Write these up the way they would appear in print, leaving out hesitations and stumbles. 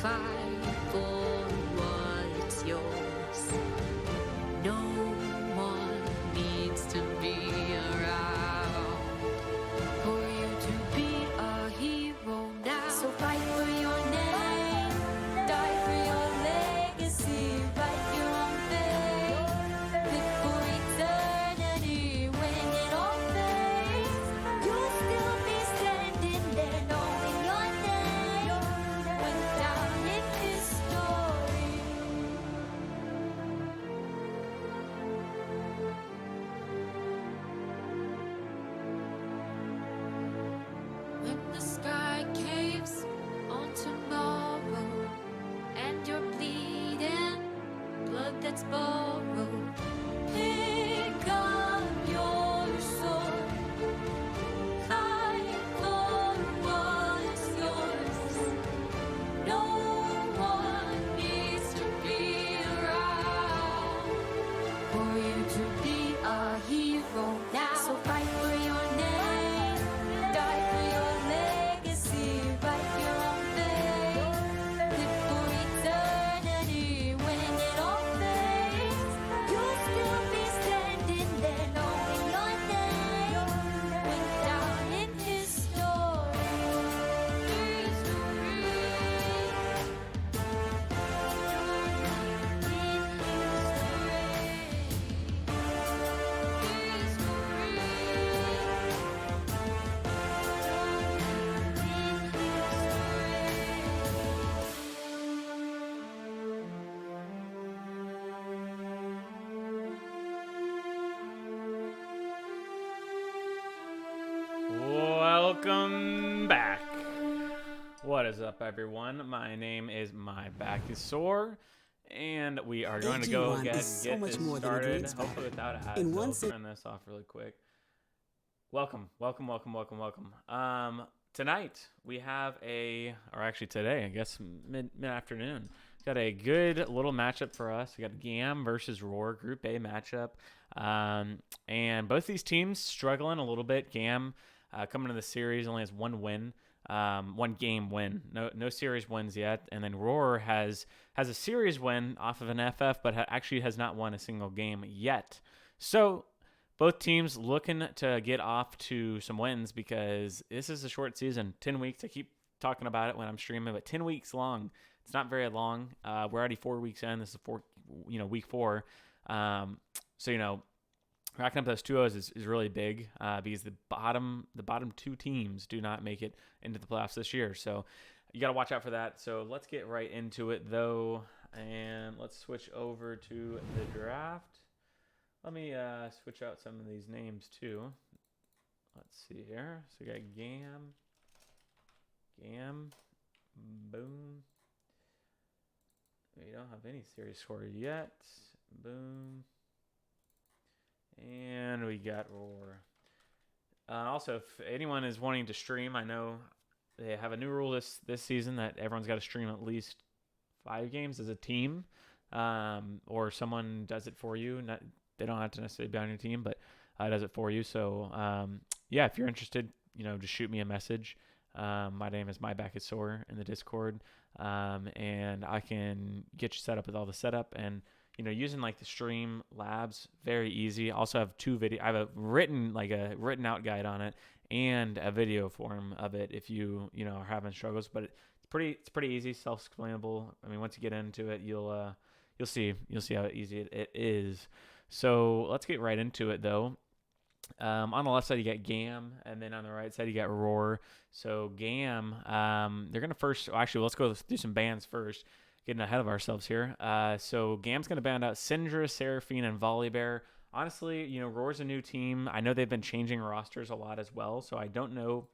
fight for what's yours. No one needs to be around for you to be a hero now. So fight for your name, die for your legacy, write your own fate, live for eternity. When it all fades, you'll still be standing there knowing your name went down in history. When the sky caves on tomorrow and you're bleeding blood that's borrowed, pick up your sword, fight for what's yours. No one needs to be around for you to be a hero now. So fight for your name, die for your legacy, write your own fate, live for eternity. When it all fades, you'll still be standing there knowing your name went down in history. Welcome back. What is up, everyone? My name is My Back is Sore, and we are going to go AG1 ahead is and so get much this more than a started, green spot. hopefully without ads. In So one I'll sen- turn this off really quick. Welcome. Tonight we have today, I guess mid-afternoon, got a good little matchup for us. We got GAM versus RAWR, Group A matchup, and both these teams struggling a little bit. GAM coming into the series only has one win, one game win, no series wins yet, and then RAWR has a series win off of an FF, but actually has not won a single game yet. So both teams looking to get off to some wins because this is a short season, 10 weeks. I keep talking about it when I'm streaming, but 10 weeks long. It's not very long. We're already 4 weeks in. This is week 4. So racking up those 2-0s is really big because the bottom 2 teams do not make it into the playoffs this year. So you got to watch out for that. So let's get right into it, though, and let's switch over to the draft. Let me switch out some of these names, too. Let's see here. So we got GAM, boom. We don't have any series score yet. Boom. And we got RAWR. Also, if anyone is wanting to stream, I know they have a new rule this season that everyone's got to stream at least 5 games as a team, or someone does it for you. They don't have to necessarily be on your team, but does it for you. So, if you're interested, just shoot me a message. My name is My Back is Sore in the Discord, and I can get you set up with all the setup and using like the stream labs, very easy. Also have 2 video. I have a written out guide on it and a video form of it if you are having struggles. But it's pretty easy, self-explainable. I mean, once you get into it, you'll see how easy it is. So let's get right into it, though. On the left side, you got GAM, and then on the right side, you got RAWR. So GAM, they're going to first... Actually, let's go do some bans first, getting ahead of ourselves here. So GAM's going to ban out Syndra, Seraphine, and Volibear. Honestly, RAWR's a new team. I know they've been changing rosters a lot as well, so I don't know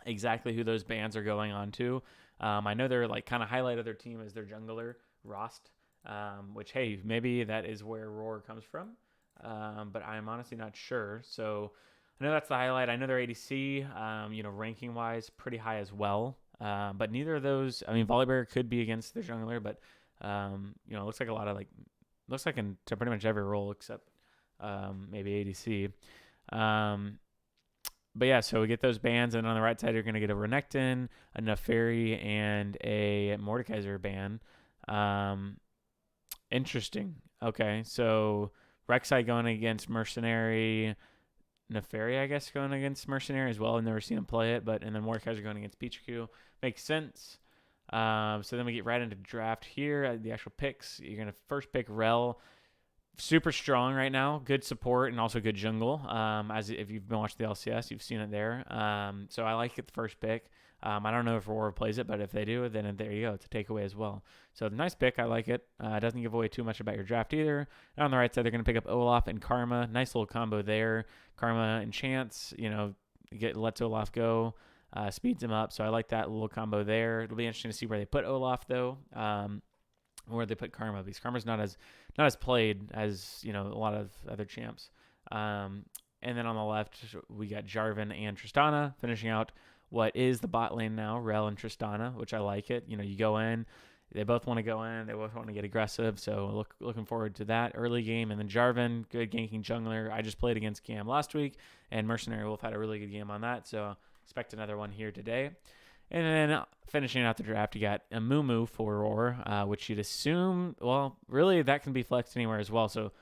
exactly who those bans are going on to. I know they're kind of highlight of their team as their jungler, Rost. Which, hey, maybe that is where RAWR comes from, but I'm honestly not sure. So I know that's the highlight. I know their ADC, ranking-wise, pretty high as well. But neither of those, Volibear could be against their jungler, but, it looks like a lot of, looks like into pretty much every role except maybe ADC. but yeah, so we get those bands, and on the right side, you're going to get a Renekton, a Neferi, and a Mordekaiser band. Um, Interesting. Okay, so Rek'Sai going against Mercenary, Neferi, I guess, going against Mercenary as well. I've never seen him play it, but and then Mordekaiser going against Pichu. Makes sense. So then we get right into draft here. The actual picks. You're gonna first pick Rel. Super strong right now. Good support and also good jungle. As if you've been watching the LCS, you've seen it there. So I like it the first pick. I don't know if RAWR plays it, but if they do, then there you go. It's a takeaway as well. So nice pick. I like it. It doesn't give away too much about your draft either. And on the right side, they're going to pick up Olaf and Karma. Nice little combo there. Karma and Chance, lets Olaf go, speeds him up. So I like that little combo there. It'll be interesting to see where they put Olaf, though. Where they put Karma, because Karma's not as played as a lot of other champs. And then on the left, we got Jarvan and Tristana finishing out what is the bot lane now, Rel and Tristana, which I like it. You go in, they both want to go in, they both want to get aggressive, so looking forward to that early game. And then Jarvan, good ganking jungler. I just played against GAM last week, and Mercenary Wolf had a really good game on that, so expect another one here today. And then finishing out the draft, you got a Mumu for RAWR, which you'd assume, well, really that can be flexed anywhere as well. So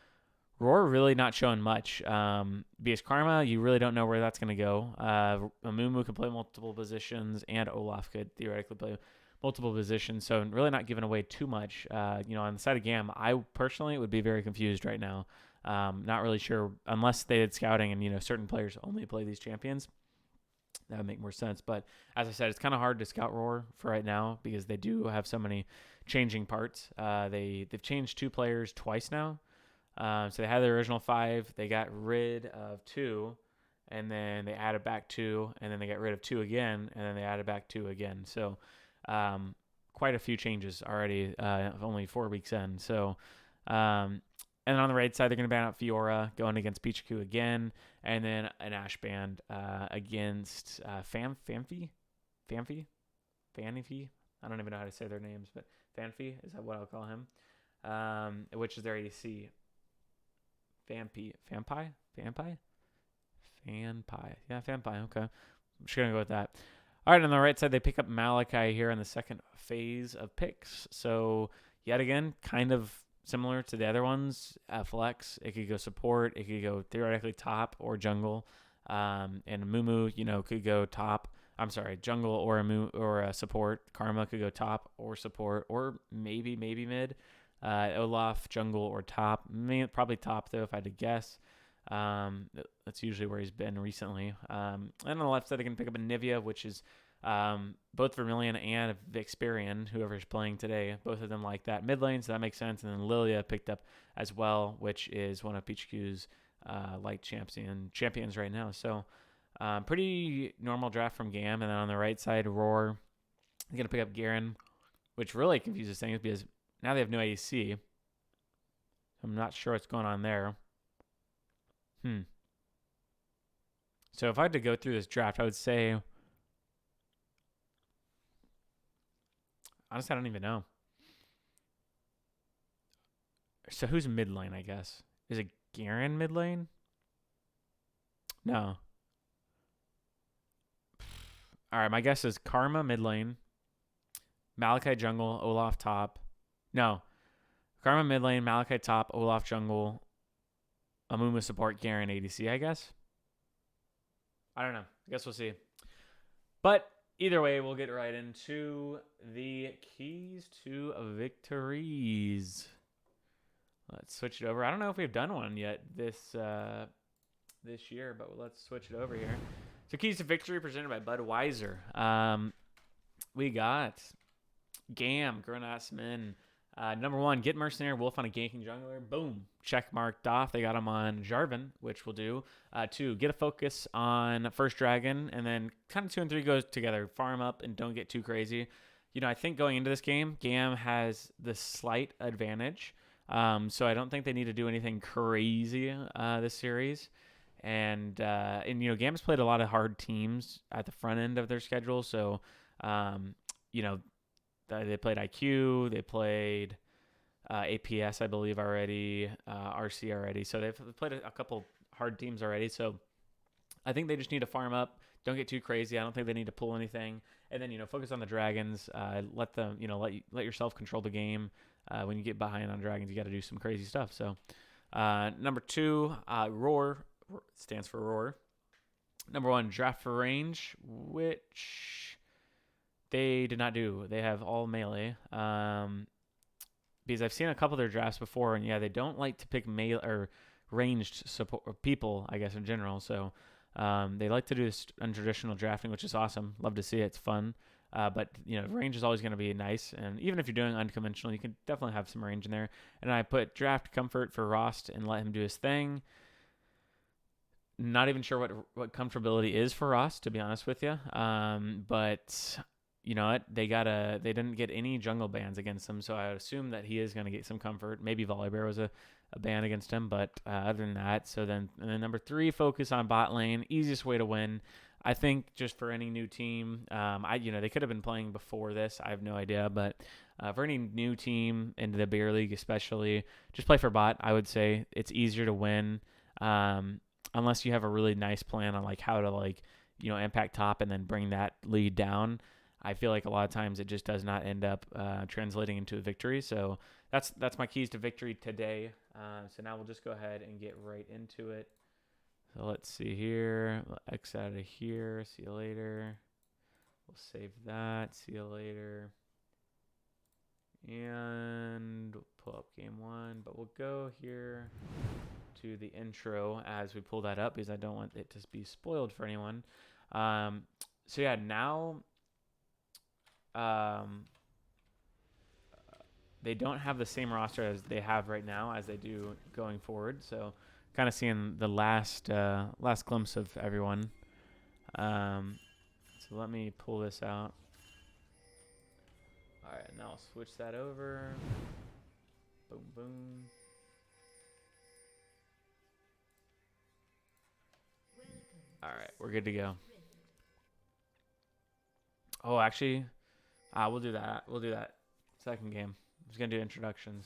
RAWR really not showing much. BS Karma, you really don't know where that's going to go. A Mumu can play multiple positions, and Olaf could theoretically play multiple positions. So really not giving away too much. On the side of GAM, I personally would be very confused right now. Not really sure, unless they did scouting and, certain players only play these champions. That would make more sense. But as I said, it's kind of hard to scout RAWR for right now because they do have so many changing parts. They've changed 2 players twice now. So they had the original 5. They got rid of 2, and then they added back 2, and then they got rid of 2 again, and then they added back 2 again. So quite a few changes already, only 4 weeks in. So and on the right side, they're going to ban out Fiora, going against Pichu again, and then an Ashe band against Fanfi? I don't even know how to say their names, but Fanfi is what I'll call him, which is their ADC. Fanpi. Yeah, Fanpi. Okay. I'm just going to go with that. All right, on the right side, they pick up Malachi here in the second phase of picks. So, yet again, kind of similar to the other ones. Flex, it could go support. It could go theoretically top or jungle. And Mumu, could go top. I'm sorry, jungle or a support. Karma could go top or support, or maybe mid. Olaf, jungle, or top. Probably top, though, if I had to guess. That's usually where he's been recently. And on the left side, they can pick up a Nivea, which is both Vermilion and Vixperian, whoever's playing today. Both of them like that mid lane, so that makes sense. And then Lilia picked up as well, which is one of Pichu's light champions right now. So pretty normal draft from GAM. And then on the right side, RAWR is going to pick up Garen, which really confuses things because now they have no ADC. I'm not sure what's going on there. So if I had to go through this draft, I would say, honestly, I don't even know. So who's mid lane, I guess? Is it Garen mid lane? No. All right, my guess is Karma mid lane, Malachi jungle, Olaf top. No. Karma mid lane, Malachi top, Olaf jungle, Amumu support, Garen ADC, I guess. I don't know. I guess we'll see. But either way, we'll get right into the keys to victories. Let's switch it over. I don't know if we've done one yet this year, but let's switch it over here. So keys to victory presented by Budweiser. We got GAM, Gronass Min. Number 1, get Mercenary Wolf on a ganking jungler. Boom. Check marked off. They got him on Jarvan, which we'll do. 2, get a focus on First Dragon. And then kind of 2 and 3 goes together. Farm up and don't get too crazy. I think going into this game, GAM has the slight advantage. So I don't think they need to do anything crazy this series. And GAM's played a lot of hard teams at the front end of their schedule. So, they played IQ, they played APS, I believe, already, RC already. So they've played a couple hard teams already. So I think they just need to farm up. Don't get too crazy. I don't think they need to pull anything. And then, focus on the dragons. Let them, let yourself control the game. When you get behind on dragons, you got to do some crazy stuff. So, number 2, RAWR stands for RAWR. Number 1, draft for range, which they did not do. They have all melee. Because I've seen a couple of their drafts before, and yeah, they don't like to pick melee or ranged support or people, I guess, in general. So they like to do this untraditional drafting, which is awesome. Love to see it. It's fun. But range is always going to be nice, and even if you're doing unconventional, you can definitely have some range in there. And I put draft comfort for Rost and let him do his thing. Not even sure what comfortability is for Rost, to be honest with you. But you know what? They didn't get any jungle bans against him, so I would assume that he is going to get some comfort. Maybe Volibear was a ban against him, but other than that, and then number 3, focus on bot lane. Easiest way to win. I think just for any new team, they could have been playing before this. I have no idea, but for any new team into the beer league, especially, just play for bot. I would say it's easier to win, unless you have a really nice plan on like how to impact top and then bring that lead down. I feel like a lot of times it just does not end up translating into a victory. So that's my keys to victory today. So now we'll just go ahead and get right into it. So let's see here. We'll X out of here. See you later. We'll save that. See you later. And we'll pull up game 1. But we'll go here to the intro as we pull that up because I don't want it to be spoiled for anyone. So yeah, now they don't have the same roster as they have right now as they do going forward. So kind of seeing the last glimpse of everyone. So let me pull this out. All right, now I'll switch that over. Boom, boom. All right, we're good to go. Oh, actually, we'll do that. We'll do that. Second game. I'm just going to do introductions.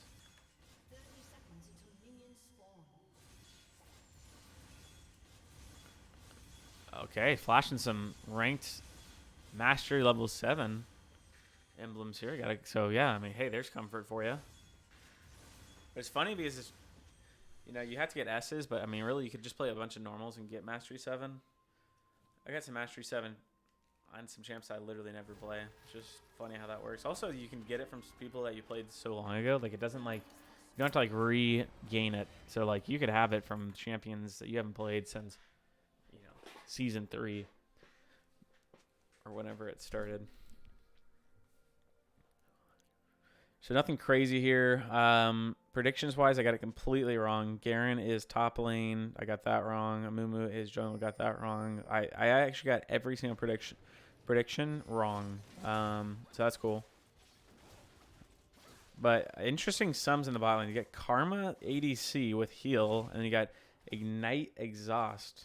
Okay, flashing some ranked mastery level 7 emblems here. So yeah, I mean, hey, there's comfort for you. But it's funny because you have to get S's, but I mean, really, you could just play a bunch of normals and get mastery 7. I got some mastery 7 on some champs I literally never play. It's just funny how that works. Also, you can get it from people that you played so long ago. Like, it doesn't you don't have to regain it. So you could have it from champions that you haven't played since season 3 or whenever it started. So nothing crazy here. Predictions wise, I got it completely wrong. Garen is top lane. I got that wrong. Amumu is jungle. Got that wrong. I actually got every single prediction wrong. So that's cool. But interesting sums in the bot lane. You get Karma ADC with heal, and then you got Ignite Exhaust.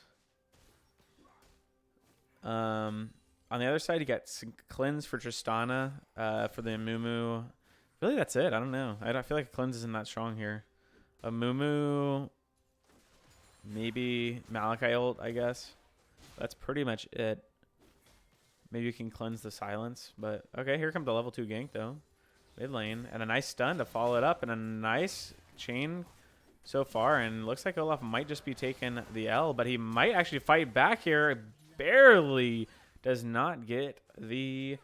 On the other side, you got Cleanse for Tristana, for the Amumu. Really, that's it. I don't know. I feel like Cleanse isn't that strong here. Amumu, maybe Malachi ult, I guess. That's pretty much it. Maybe you can cleanse the silence. But, okay, here comes the level 2 gank, though. Mid lane. And a nice stun to follow it up. And a nice chain so far. And looks like Olaf might just be taking the L. But he might actually fight back here. Barely does not get the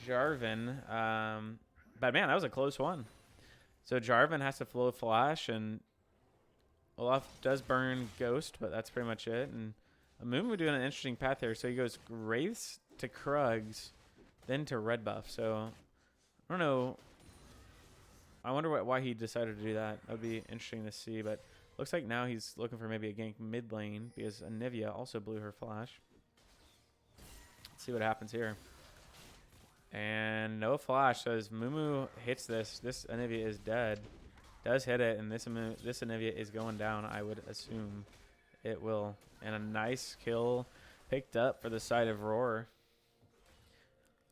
Jarvan. But, man, that was a close one. So Jarvan has to flow flash. And Olaf does burn Ghost. But that's pretty much it. And Amumu doing an interesting path here. So he goes Wraiths to Krugs, then to red buff. So I don't know. I wonder why he decided to do that. That would be interesting to see. But looks like now he's looking for maybe a gank mid lane because Anivia also blew her flash. Let's see what happens here. And no flash. So as Mumu hits this Anivia is dead. Does hit it, and this Anivia is going down, I would assume. It will. And a nice kill picked up for the side of RAWR.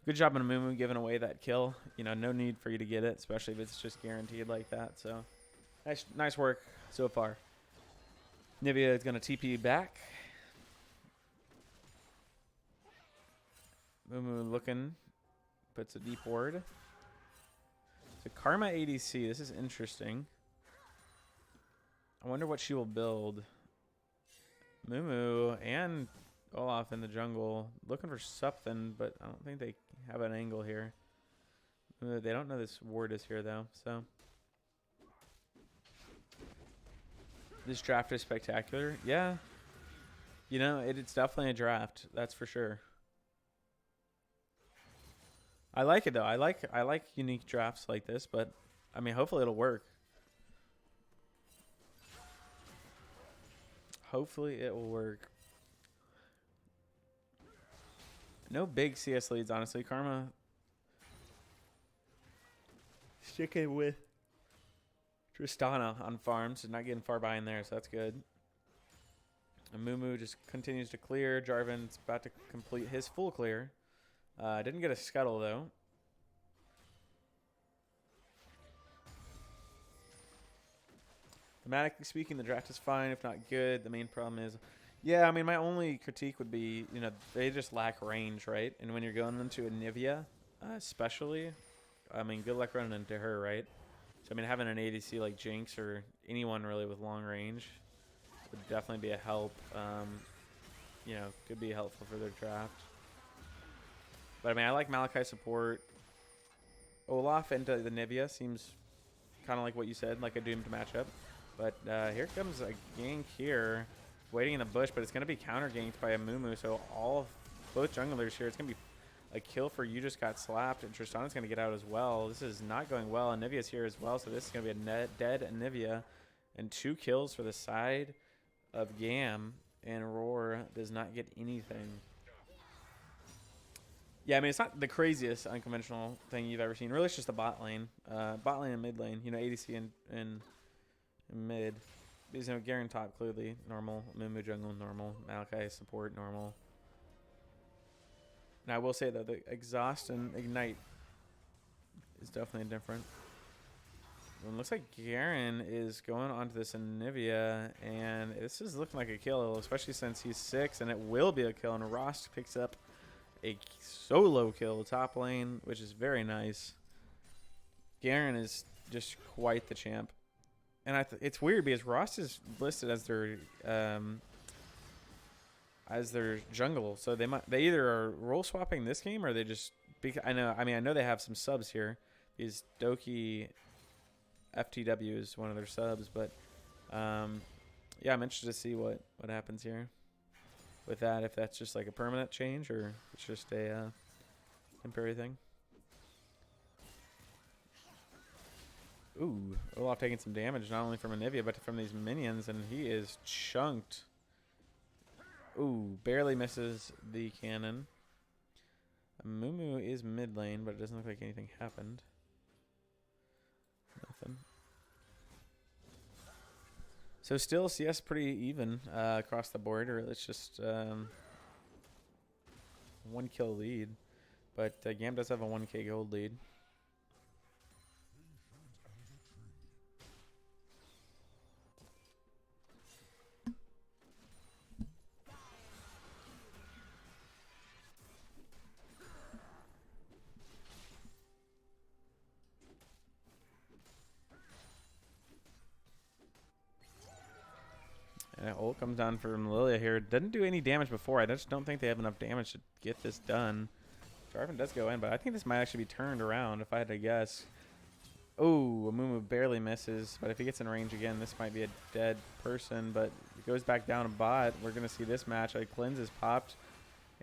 Good job on Amumu giving away that kill. You know, no need for you to get it, especially if it's just guaranteed like that. So, nice work so far. Nivea is going to TP back. Mumu looking. Puts a deep ward. So Karma ADC. This is interesting. I wonder what she will build. Mumu and Olaf in the jungle. Looking for something, but I don't think they have an angle here. They don't know this ward is here, though, so. This draft is spectacular. Yeah. You know, it's definitely a draft. That's for sure. I like it, though. I like unique drafts like this, but, I mean, hopefully it'll work. Hopefully it will work. No big CS leads, honestly. Karma sticking with Tristana on farms and not getting far behind there, so that's good. And Mumu just continues to clear. Jarvan's about to complete his full clear. Didn't get a scuttle, though. Thematically speaking, the draft is fine, if not good. The main problem is, yeah, I mean, my only critique would be, you know, they just lack range, right? And when you're going into a Nivea, especially, I mean, good luck running into her, right? So, I mean, having an ADC like Jinx or anyone really with long range would definitely be a help. You know, could be helpful for their draft. But, I mean, I like Malachi support. Olaf into the Nivea seems kind of like what you said, like a doomed matchup. But here comes a gank here. Waiting in the bush, but it's going to be counter ganked by a Mumu. So both junglers here, it's going to be a kill for You Just Got Slapped. And Tristana's going to get out as well. This is not going well. And Nivea's here as well. So this is going to be a dead Nivea. And 2 kills for the side of GAM. And RAWR does not get anything. Yeah, I mean, it's not the craziest unconventional thing you've ever seen. Really, it's just the bot lane. Bot lane and mid lane. You know, ADC and mid. Because, you know, Garen top, clearly normal. Mumu jungle, normal. Malachi support, normal. And I will say, though, the exhaust and ignite is definitely different. It looks like Garen is going onto this Anivia, and this is looking like a kill, especially since he's 6, and it will be a kill. And Rost picks up a solo kill top lane, which is very nice. Garen is just quite the champ. And it's weird because Rost is listed as their jungle, so they either are role swapping this game or they just. I know they have some subs here. Because Doki FTW is one of their subs, but yeah, I'm interested to see what happens here with that. If that's just like a permanent change or it's just a temporary thing. Ooh, Olaf taking some damage, not only from Anivia, but from these minions, and he is chunked. Ooh, barely misses the cannon. Mumu is mid lane, but it doesn't look like anything happened. Nothing. So still CS pretty even across the board, or it's just 1 kill lead. But GAM does have a 1k gold lead. Ult comes down from Lilia here. Doesn't do any damage before. I just don't think they have enough damage to get this done. Jarvan does go in, but I think this might actually be turned around if I had to guess. Oh, Mumu barely misses, but if he gets in range again, this might be a dead person, but it goes back down a bot. We're going to see this match. Like, Cleanse is popped,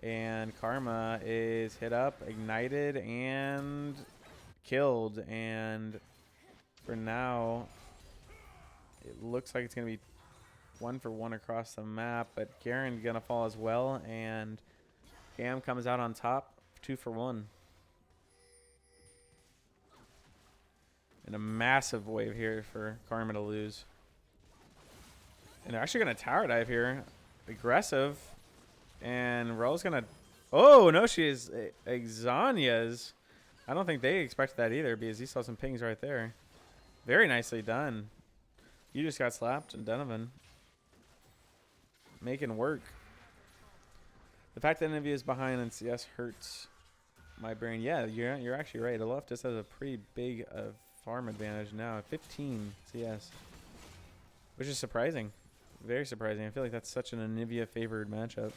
and Karma is hit up, ignited, and killed. And for now, it looks like it's going to be 1 for 1 across the map, but Garen's gonna fall as well, and GAM comes out on top, 2 for 1. And a massive wave here for Karma to lose. And they're actually gonna tower dive here, aggressive, and Roll's gonna. Oh no, she is Exania's. I don't think they expected that either because he saw some pings right there. Very nicely done. You just got slapped, and Donovan. making work. The fact that Nivea is behind in CS hurts my brain. Yeah, you're actually right. Olaf just has a pretty big farm advantage now. 15 CS, which is surprising. Very surprising. I feel like that's such an Anivia favored matchup.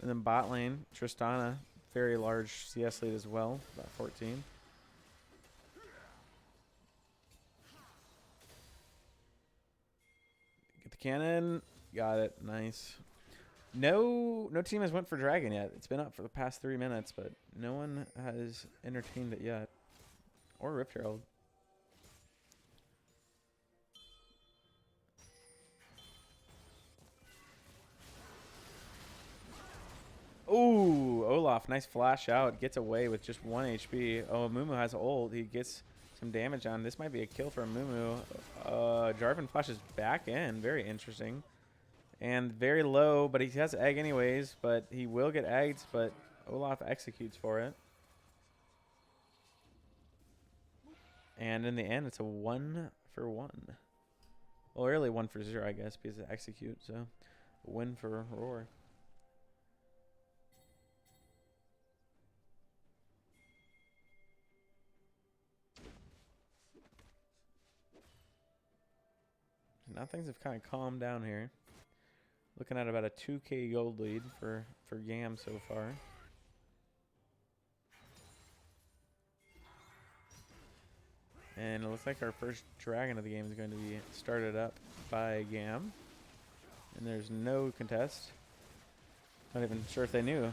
And then bot lane, Tristana, very large CS lead as well, about 14. Get the cannon. Got it. Nice. No team has went for dragon yet. It's been up for the past 3 minutes, but no one has entertained it yet. Or Rift Herald. Ooh, Olaf, nice flash out. Gets away with just 1 HP. Oh, Mumu has ult. He gets some damage on. This might be a kill for Mumu. Jarvan flashes back in. Very interesting. And very low, but he has egg anyways. But he will get egged, but Olaf executes for it. And in the end, it's a 1 for 1. Well, really 1 for 0, I guess, because it execute. So, a win for RAWR. Now things have kind of calmed down here. Looking at about a 2k gold lead for GAM so far. And it looks like our first dragon of the game is going to be started up by GAM. And there's no contest. Not even sure if they knew.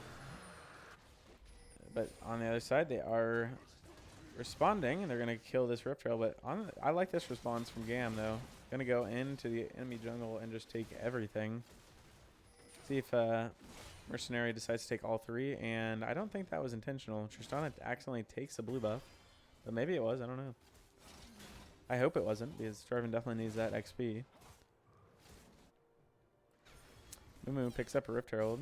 But on the other side, they are responding, and they're going to kill this Rift Trail. But I like this response from GAM, though. Going to go into the enemy jungle and just take everything. See if Mercenary decides to take all 3. And I don't think that was intentional. Tristana accidentally takes the blue buff. But maybe it was. I don't know. I hope it wasn't, because Jarvan definitely needs that XP. Mumu picks up a Rift Herald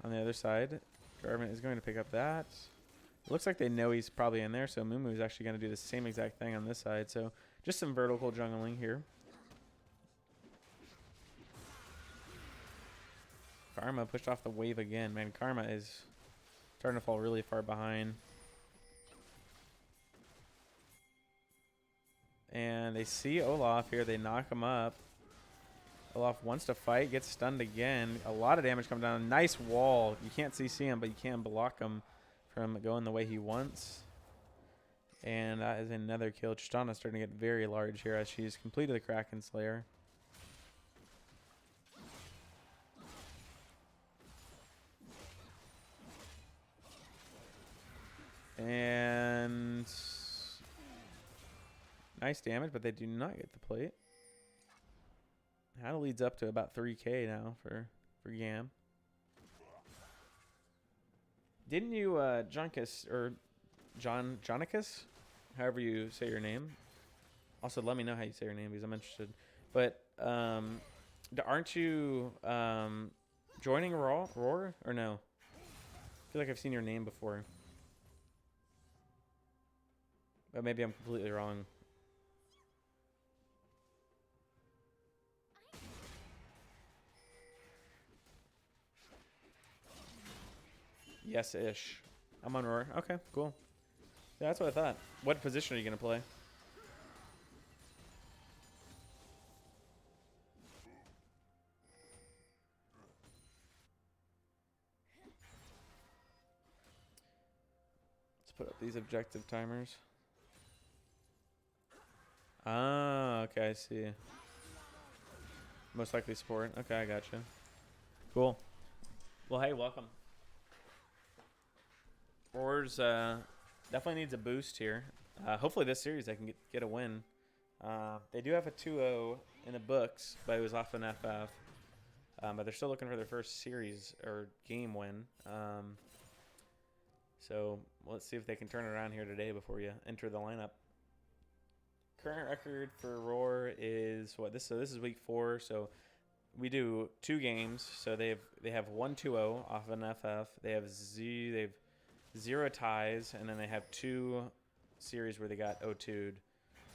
on the other side. Jarvan is going to pick up that. It looks like they know he's probably in there, so Mumu is actually going to do the same exact thing on this side. So just some vertical jungling here. Karma pushed off the wave again. Man, Karma is starting to fall really far behind. And they see Olaf here. They knock him up. Olaf wants to fight, gets stunned again. A lot of damage coming down. Nice wall. You can't see him, but you can block him from going the way he wants. And that is another kill. Tristana starting to get very large here as she's completed the Kraken Slayer. And nice damage, but they do not get the plate. That leads up to about 3k now for GAM. Didn't you, Jonicus, or Jonicus? However you say your name. Also, let me know how you say your name because I'm interested. But aren't you joining RAWR or no? I feel like I've seen your name before. But maybe I'm completely wrong. Yes-ish. I'm on RAWR. Okay, cool. Yeah, that's what I thought. What position are you going to play? Let's put up these objective timers. Ah, okay, I see. Most likely support. Okay, I gotcha. Cool. Well, hey, welcome. RAWR's definitely needs a boost here. Hopefully this series they can get a win. They do have a 2-0 in the books, but it was off an FF. But they're still looking for their first series or game win. So let's see if they can turn it around here today before you enter the lineup. Current record for RAWR is what this? So this is week 4. So we do 2 games. So they have 1-2-0 off an FF. They have 0 ties, and then they have 2 series where they got 0-2'd.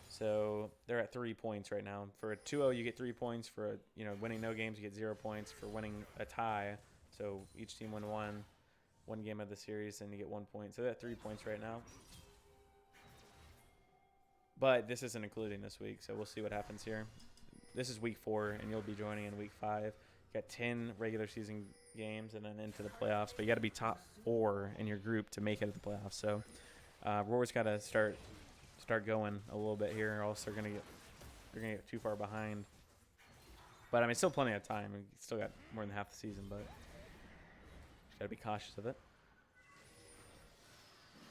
So they're at 3 points right now. For a 2-0, you get 3 points. For winning no games, you get 0 points. For winning a tie, so each team win one game of the series, and you get 1 point. So they're at 3 points right now. But this isn't including this week, so we'll see what happens here. This is week 4, and you'll be joining in week 5. You got 10 regular season games and then into the playoffs. But you got to be top 4 in your group to make it to the playoffs. So RAWR's got to start going a little bit here, or else they're gonna get too far behind. But I mean, still plenty of time. We still got more than half the season, but just gotta be cautious of it.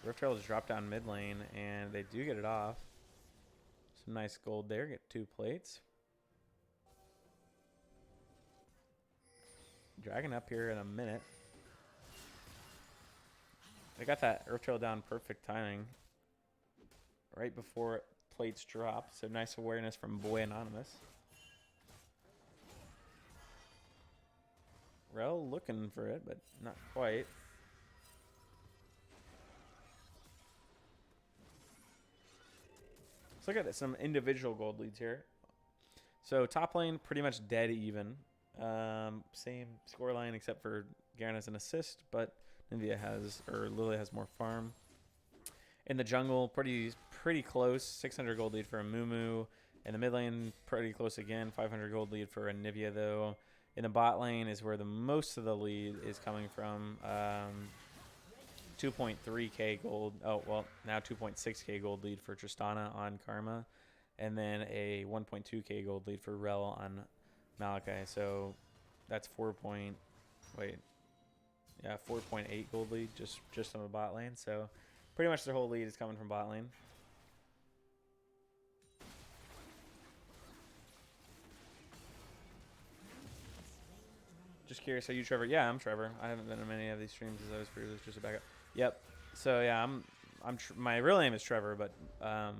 Rift Trail just dropped down mid lane, and they do get it off. Some nice gold there. Get 2 plates. Dragon up here in a minute. They got that Rift Trail down perfect timing. Right before plates drop. So nice awareness from Boy Anonymous. Rel looking for it, but not quite. Let's look at some individual gold leads here. So top lane, pretty much dead even. Same scoreline except for Garen has an assist, but Nivea Lily has more farm. In the jungle, pretty close. 600 gold lead for a Mumu. In the mid lane, pretty close again. 500 gold lead for a Nivea though. In the bot lane is where the most of the lead is coming from. 2.3k gold. Oh, well, now 2.6k gold lead for Tristana on Karma. And then a 1.2k gold lead for Rel on Malachi. So that's 4.8 gold lead just on the bot lane. So pretty much their whole lead is coming from bot lane. Just curious, are you Trevor? Yeah, I'm Trevor. I haven't been in many of these streams as I was previously just a backup. Yep. So yeah, my real name is Trevor, but my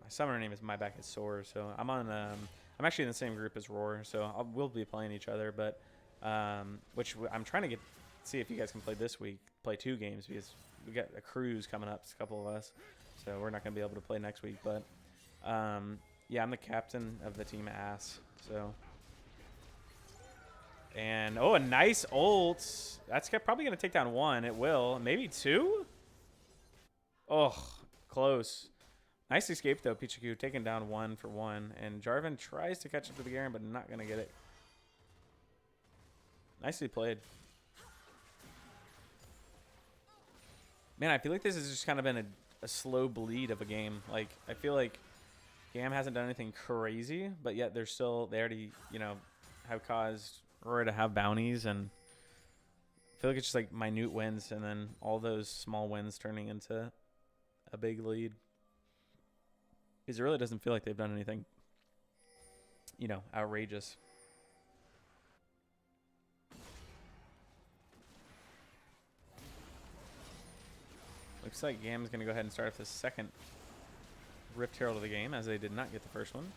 summoner name is My Back is Sore. So I'm I'm actually in the same group as RAWR, so we'll be playing each other. But which I'm trying to see if you guys can play this week. Play 2 games because we got a cruise coming up. It's a couple of us, so we're not gonna be able to play next week. But yeah, I'm the captain of the team Ass. So. And, a nice ult. That's probably going to take down 1. It will. Maybe 2? Oh, close. Nice escape, though. Pichiku taking down 1 for 1. And Jarvan tries to catch up to the Garen, but not going to get it. Nicely played. Man, I feel like this has just kind of been a slow bleed of a game. Like, I feel like GAM hasn't done anything crazy, but yet they already, have caused RAWR to have bounties, and I feel like it's just like minute wins and then all those small wins turning into a big lead. Because it really doesn't feel like they've done anything, outrageous. Looks like GAM is going to go ahead and start off the second Rift Herald of the game, as they did not get the first one.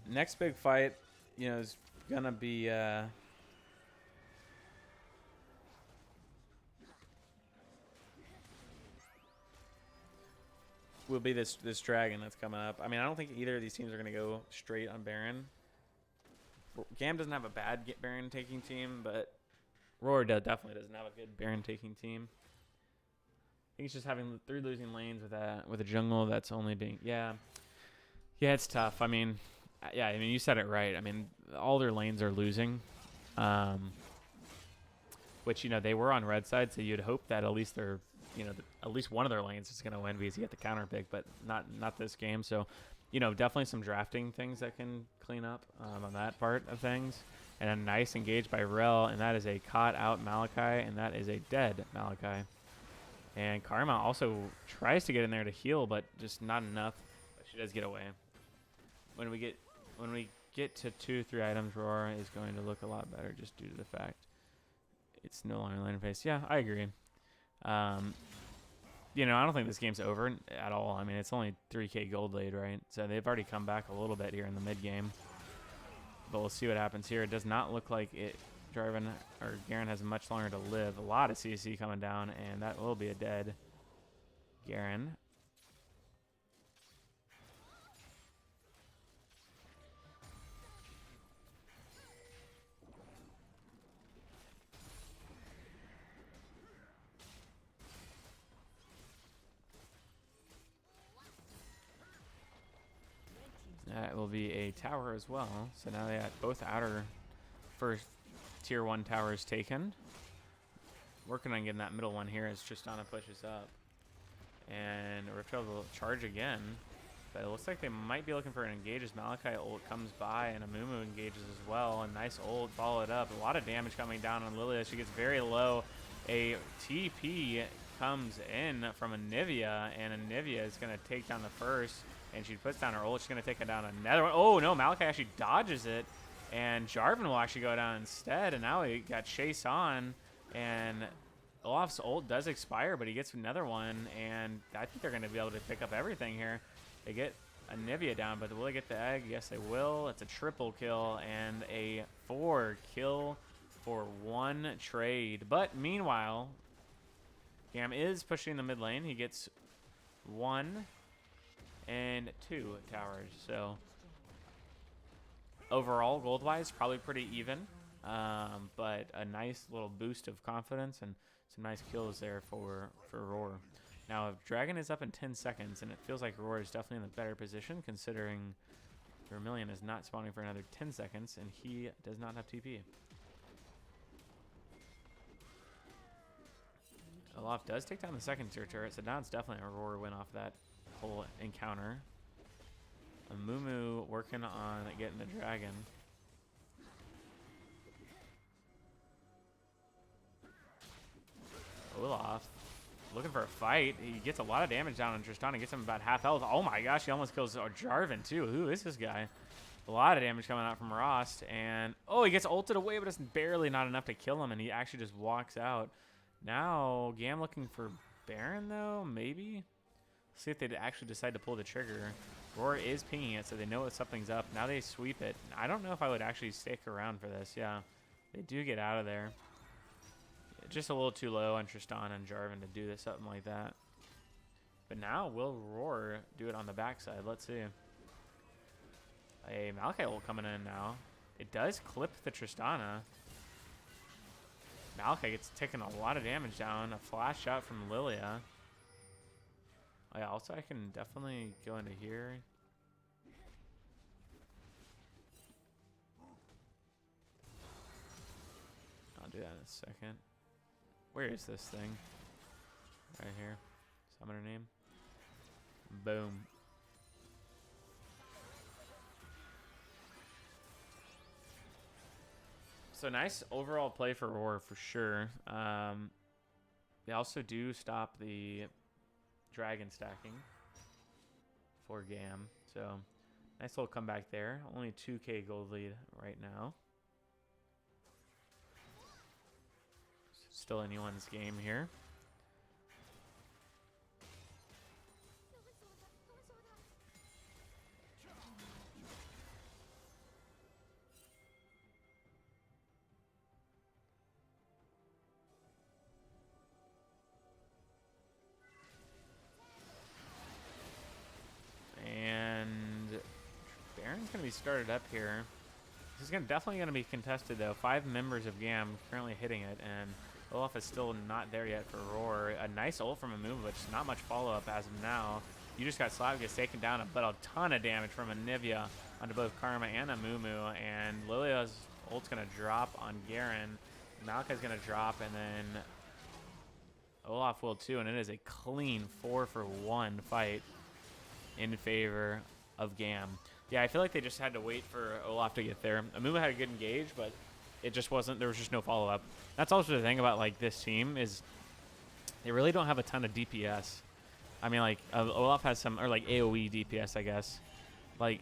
Next big fight, is gonna be will be this dragon that's coming up. I mean, I don't think either of these teams are gonna go straight on Baron. GAM doesn't have a bad Baron taking team, but RAWR definitely doesn't have a good Baron taking team. I think it's just having 3 losing lanes with a jungle that's only being yeah, it's tough. I mean, you said it right. I mean, all their lanes are losing, which they were on red side, so you'd hope that at least at least one of their lanes is going to win because you get the counter pick, but not this game. So, definitely some drafting things that can clean up on that part of things. And a nice engage by Rel, and that is a caught out Malachi, and that is a dead Malachi. And Karma also tries to get in there to heal, but just not enough. She does get away. When we get to 2-3 items, RAWR is going to look a lot better just due to the fact it's no longer lane phase. Yeah, I agree. You know, I don't think this game's over at all. I mean, it's only 3K gold lead, right? So they've already come back a little bit here in the mid game. But we'll see what happens here. It does not look like it. Jarvan or Garen has much longer to live. A lot of CC coming down, and that will be a dead Garen. That will be a tower as well. So now they got both outer first tier 1 towers taken. Working on getting that middle one here as Tristana pushes up. And Riptail will charge again. But it looks like they might be looking for an engage as Malachi ult comes by and Amumu engages as well. A nice ult followed up. A lot of damage coming down on Lilia. She gets very low. A TP comes in from Anivia, and Anivia is going to take down the first. And she puts down her ult. She's going to take it down another one. Oh, no. Malachi actually dodges it. And Jarvan will actually go down instead. And now he got Chase on. And Olaf's ult does expire, but he gets another one. And I think they're going to be able to pick up everything here. They get Anivia down, but will they get the egg? Yes, they will. It's a triple kill and a 4 kill for 1 trade. But meanwhile, GAM is pushing the mid lane. He gets 1 and 2 towers. So overall, gold-wise, probably pretty even. But a nice little boost of confidence and some nice kills there for RAWR. Now, if Dragon is up in 10 seconds, and it feels like RAWR is definitely in the better position, considering Vermilion is not spawning for another 10 seconds, and he does not have TP. Olaf does take down the second tier turret, so now it's definitely a RAWR win off that whole encounter. Amumu working on getting the Dragon. Olaf looking for a fight. He gets a lot of damage down on Tristana. Gets him about half health. Oh my gosh, he almost kills Jarvan too. Who is this guy? A lot of damage coming out from Rost. And oh, he gets ulted away, but it's barely not enough to kill him. And he actually just walks out. Now, GAM looking for Baron though, maybe? See if they actually decide to pull the trigger. RAWR is pinging it, so they know that something's up. Now they sweep it. I don't know if I would actually stick around for this. Yeah, they do get out of there. Just a little too low on Tristana and Jarvan to do this, something like that. But now will RAWR do it on the backside? Let's see. A Malachi ult coming in now. It does clip the Tristana. Malachi gets taken a lot of damage down. A flash shot from Lilia. Oh yeah, also I can definitely go into here. I'll do that in a second. Where is this thing? Right here. Summoner name. Boom. So nice overall play for RAWR for sure. They also do stop the dragon stacking for GAM. So nice little comeback there. Only 2K gold lead right now. Still anyone's game here. And Baron's going to be started up here. This is definitely going to be contested, though. 5 members of GAM currently hitting it, and Olaf is still not there yet for RAWR. A nice ult from Amumu, but just not much follow-up as of now. You just got slapped, gets taken down, but a ton of damage from Anivia onto both Karma and Amumu. And Lilia's ult's going to drop on Garen. Malachi's going to drop, and then Olaf will too. And it is a clean 4-for-1 fight in favor of GAM. Yeah, I feel like they just had to wait for Olaf to get there. Amumu had a good engage, but it just wasn't, there was just no follow-up. That's also the thing about like this team is they really don't have a ton of DPS. I mean, like Olaf has some, or like AOE DPS, I guess. Like,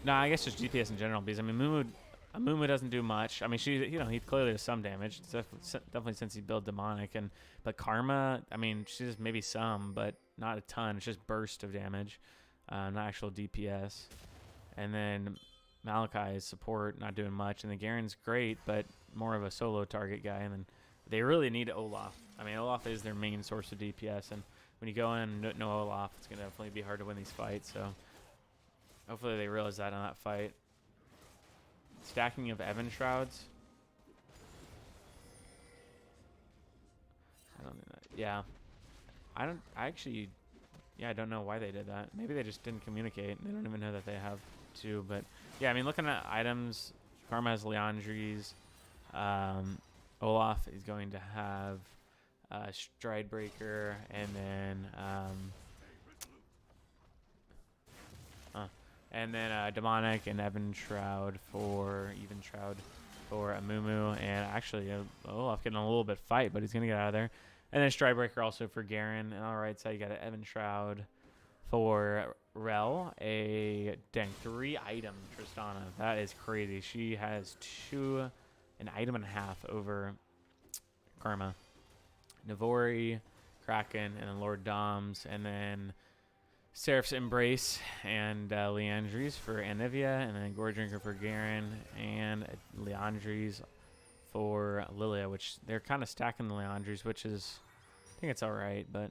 no, I guess just DPS in general. Because I mean, Mumu doesn't do much. I mean, he clearly does some damage. Definitely since he built demonic, but Karma, I mean, she does maybe some, but not a ton. It's just burst of damage, not actual DPS. And then Malachi is support, not doing much. And the Garen's great, but more of a solo target guy. And then they really need Olaf. I mean, Olaf is their main source of DPS. And when you go in no Olaf, it's going to definitely be hard to win these fights. So hopefully they realize that on that fight. Stacking of Evan Shrouds. I don't think that. Yeah. I don't know why they did that. Maybe they just didn't communicate. They don't even know that they have to. But yeah, I mean, looking at items, Karma has Leandri's. Olaf is going to have Stridebreaker, and then Demonic and Even Shroud for Amumu, and actually Olaf getting a little bit fight, but he's gonna get out of there. And then Stridebreaker also for Garen. All right, so you got an Even Shroud for Rel. A 3-item Tristana. That is crazy. She has an item and a half over Karma. Navori, Kraken, and then Lord Doms, and then Seraph's Embrace and Leandri's for Anivia, and then Gore Drinker for Garen, and Leandri's for Lilia, which they're kind of stacking the Leandri's, which is, I think it's alright, but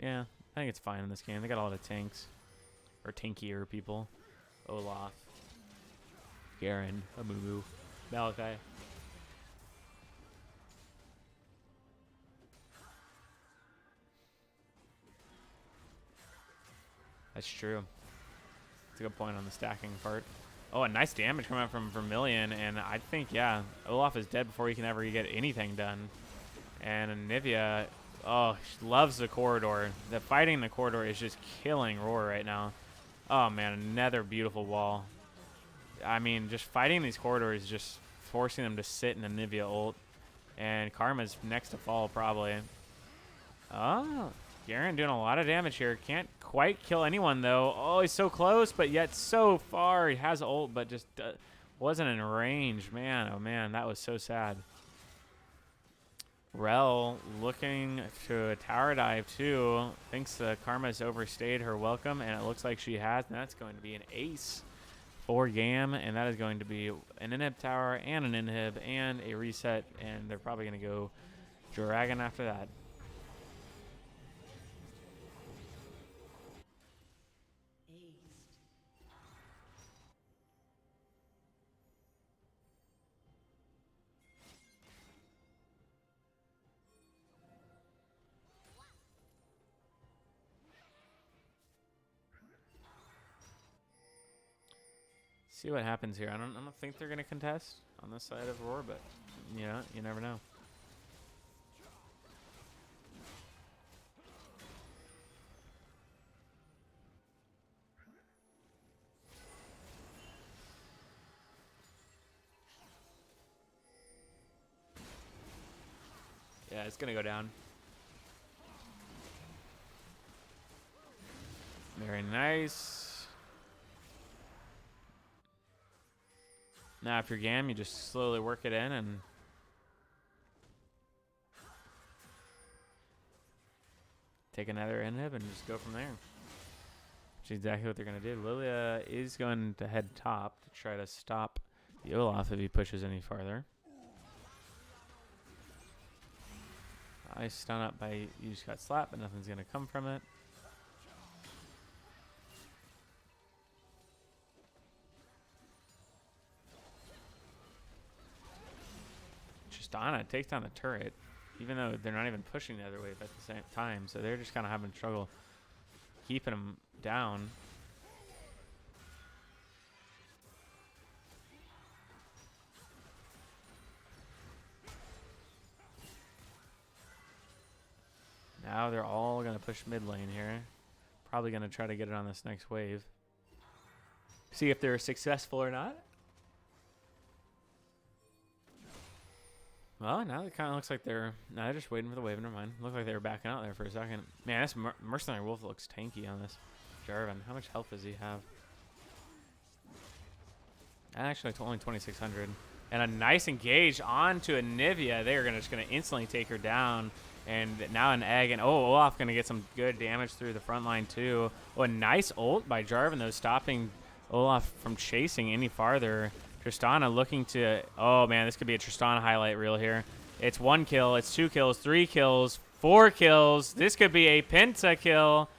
yeah, I think it's fine in this game. They got a lot of tanks, or tankier people. Olaf, Garen, Amumu, Malachi. That's true. That's a good point on the stacking part. Oh, a nice damage coming out from Vermilion, and I think, yeah, Olaf is dead before he can ever get anything done. And Anivia, oh, she loves the corridor. The fighting in the corridor is just killing RAWR right now. Oh, man, another beautiful wall. I mean, just fighting these corridors is just forcing them to sit in Anivia ult. And Karma's next to fall, probably. Oh, Garen doing a lot of damage here. Can't quite kill anyone, though. Oh, he's so close, but yet so far. He has ult, but just wasn't in range. Man, oh, man, that was so sad. Rel looking to a tower dive, too. Thinks Karma's overstayed her welcome, and it looks like she has, and that's going to be an ace for GAM, and that is going to be an inhib tower and an inhib and a reset, and they're probably going to go dragon after that. See what happens here. I don't think they're gonna contest on this side of RAWR, but you know, you never know. Yeah, it's gonna go down. Very nice. Now, if you're GAM, you just slowly work it in and take another inhib and just go from there. Which is exactly what they're going to do. Lilia is going to head top to try to stop the Olaf if he pushes any farther. I stun up by you just got slapped, but nothing's going to come from it. Tristana takes down the turret, even though they're not even pushing the other wave at the same time. So they're just kind of having trouble keeping them down. Now they're all going to push mid lane here. Probably going to try to get it on this next wave. See if they're successful or not. Well, now it kind of looks like they're just waiting for the wave. Never mind. Looked like they were backing out there for a second. Man, this Mercenary Wolf looks tanky on this Jarvan. How much health does he have? Actually, it's only 2,600. And a nice engage onto Anivia. They're just gonna instantly take her down. And now an egg, and Olaf gonna get some good damage through the front line too. Oh, a nice ult by Jarvan though, stopping Olaf from chasing any farther. Tristana looking to, oh man, this could be a Tristana highlight reel here. It's 1 kill, it's 2 kills, 3 kills, 4 kills. This could be a pentakill.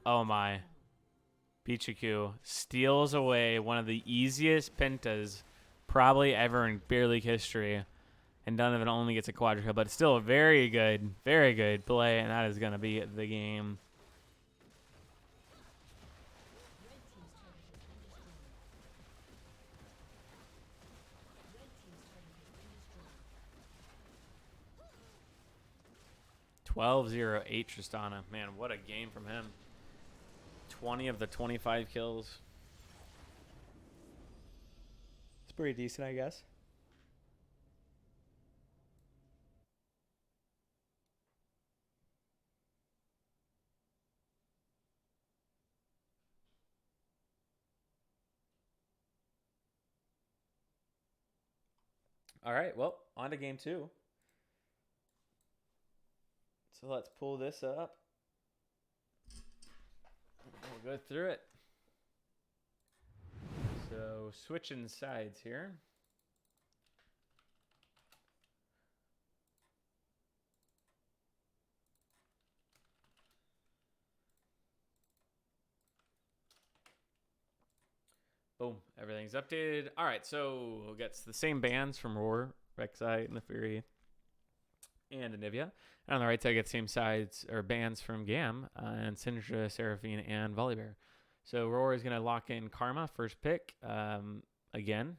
Oh my. Pichiku steals away one of the easiest pentas probably ever in beer league history. And Donovan only gets a quadra, but it's still a very good play, and that is going to be the game. (12-0-8) Tristana. Man, what a game from him. 20 of the 25 kills. It's pretty decent, I guess. All right, well, on to game 2. So let's pull this up. We'll go through it. So switching sides here. Boom, everything's updated. All right, so we'll get the same bands from RAWR, Rek'Sai, Naafiri, and Anivia. And on the right side, get the same sides or bands from GAM and Syndra, Seraphine, and Volibear. So RAWR is going to lock in Karma, first pick. Again,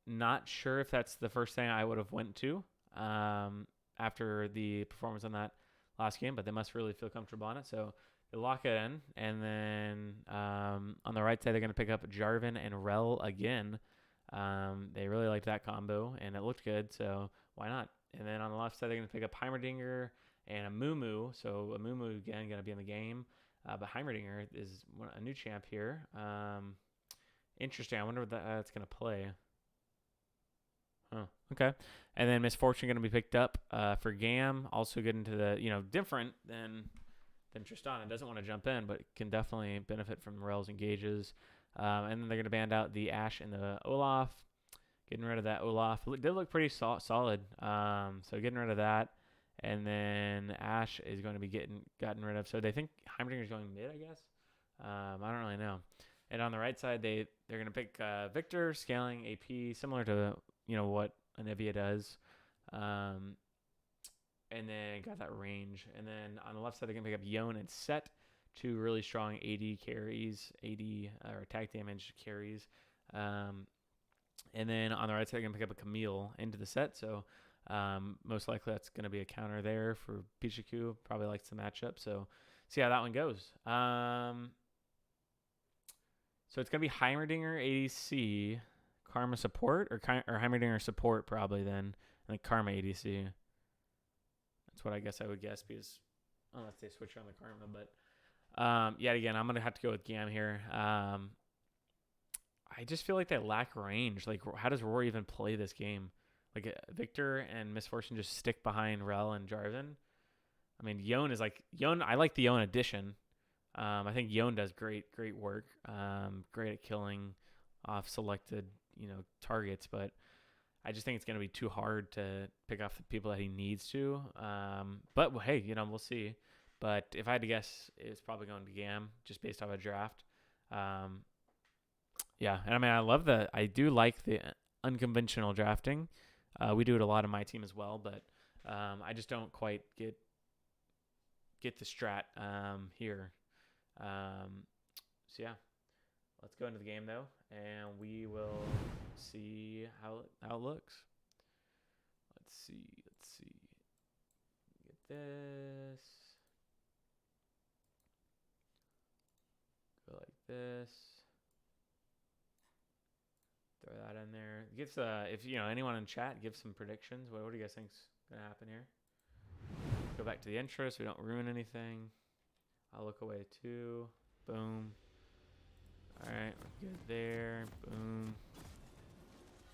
not sure if that's the first thing I would have went to after the performance on that last game, but they must really feel comfortable on it. So they lock it in, and then on the right side, they're going to pick up Jarvan and Rel again. They really liked that combo, and it looked good, so why not? And then on the left side, they're going to pick up Heimerdinger and a Mumu. So a Mumu, again, going to be in the game. But Heimerdinger is a new champ here. Interesting. I wonder what that's going to play. Oh, okay. And then Misfortune going to be picked up for GAM. Also get into the, different than Tristana. Doesn't want to jump in, but can definitely benefit from Rel's engages. And then they're going to band out the Ashe and the Olaf. Getting rid of that Olaf. It did look pretty solid. So getting rid of that. And then Ashe is going to be gotten rid of. So they think Heimerdinger is going mid, I guess. I don't really know. And on the right side, they're going to pick Victor, scaling AP, similar to what Anivia does. And then got that range. And then on the left side, they're going to pick up Yone and Set, two really strong AD carries, or attack damage carries. And then on the right side, they're going to pick up a Camille into the set. So most likely that's going to be a counter there for Pichiku. Probably likes the matchup. So see how that one goes. So it's going to be Heimerdinger ADC, Karma support, or Heimerdinger support probably then, and like Karma ADC. That's what I guess I would guess, because unless they switch on the Karma. But yet again, I'm going to have to go with GAM here. I just feel like they lack range. Like, how does RAWR even play this game? Like, Victor and Misfortune just stick behind Rel and Jarvan. I mean, Yone is like Yone. I like the Yone addition. I think Yone does great work. Great at killing off selected, targets. But I just think it's going to be too hard to pick off the people that he needs to. But hey, we'll see. But if I had to guess, it's probably going to GAM just based off a draft. Yeah, and I mean, I do like the unconventional drafting. We do it a lot on my team as well, but I just don't quite get the strat here. So yeah, let's go into the game though, and we will see how it looks. Let's see. Get this. Go like this. Throw that in there. Gives if anyone in chat, give some predictions. What do you guys think's gonna happen here? Go back to the intro so we don't ruin anything. I'll look away too. Boom. All right, we're good there. Boom.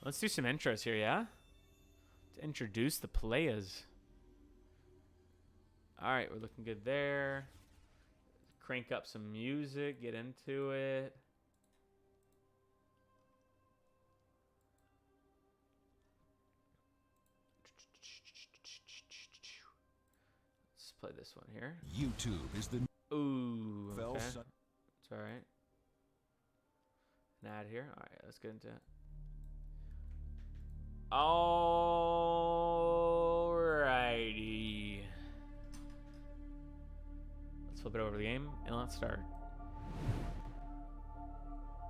Let's do some intros here, yeah? To introduce the players. All right, we're looking good there. Crank up some music, get into it. Let's play this one here. YouTube is the Ooh, okay. It's all right. An ad here. All right, let's get into it. Alrighty. Let's flip it over to the game and let's start.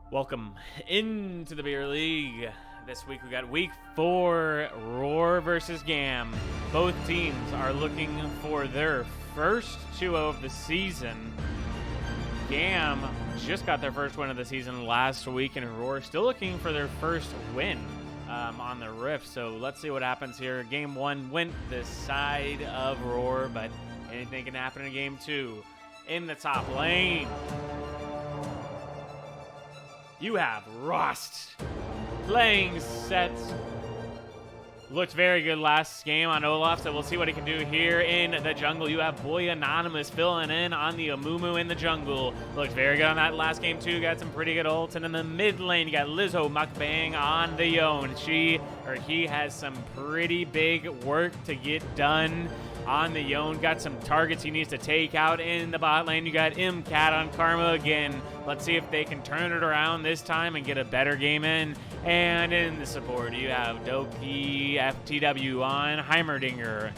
Welcome into the Beer League. This week we got week 4, RAWR versus GAM. Both teams are looking for their first 2-0 of the season. GAM just got their first win of the season last week, and RAWR still looking for their first win on the Rift. So let's see what happens here. Game 1 went the side of RAWR, but anything can happen in Game 2. In the top lane, you have Rust playing sets. Looked very good last game on Olaf, so we'll see what he can do here in the jungle. You have Boy Anonymous filling in on the Amumu in the jungle. Looked very good on that last game too. Got some pretty good ults. And in the mid lane, you got Lizzo Mukbang on the Yone. He has some pretty big work to get done on the Yone. Got some targets he needs to take out. In the bot lane, you got MCAT on Karma again. Let's see if they can turn it around this time and get a better game in. And in the support, you have Doki FTW on Heimerdinger.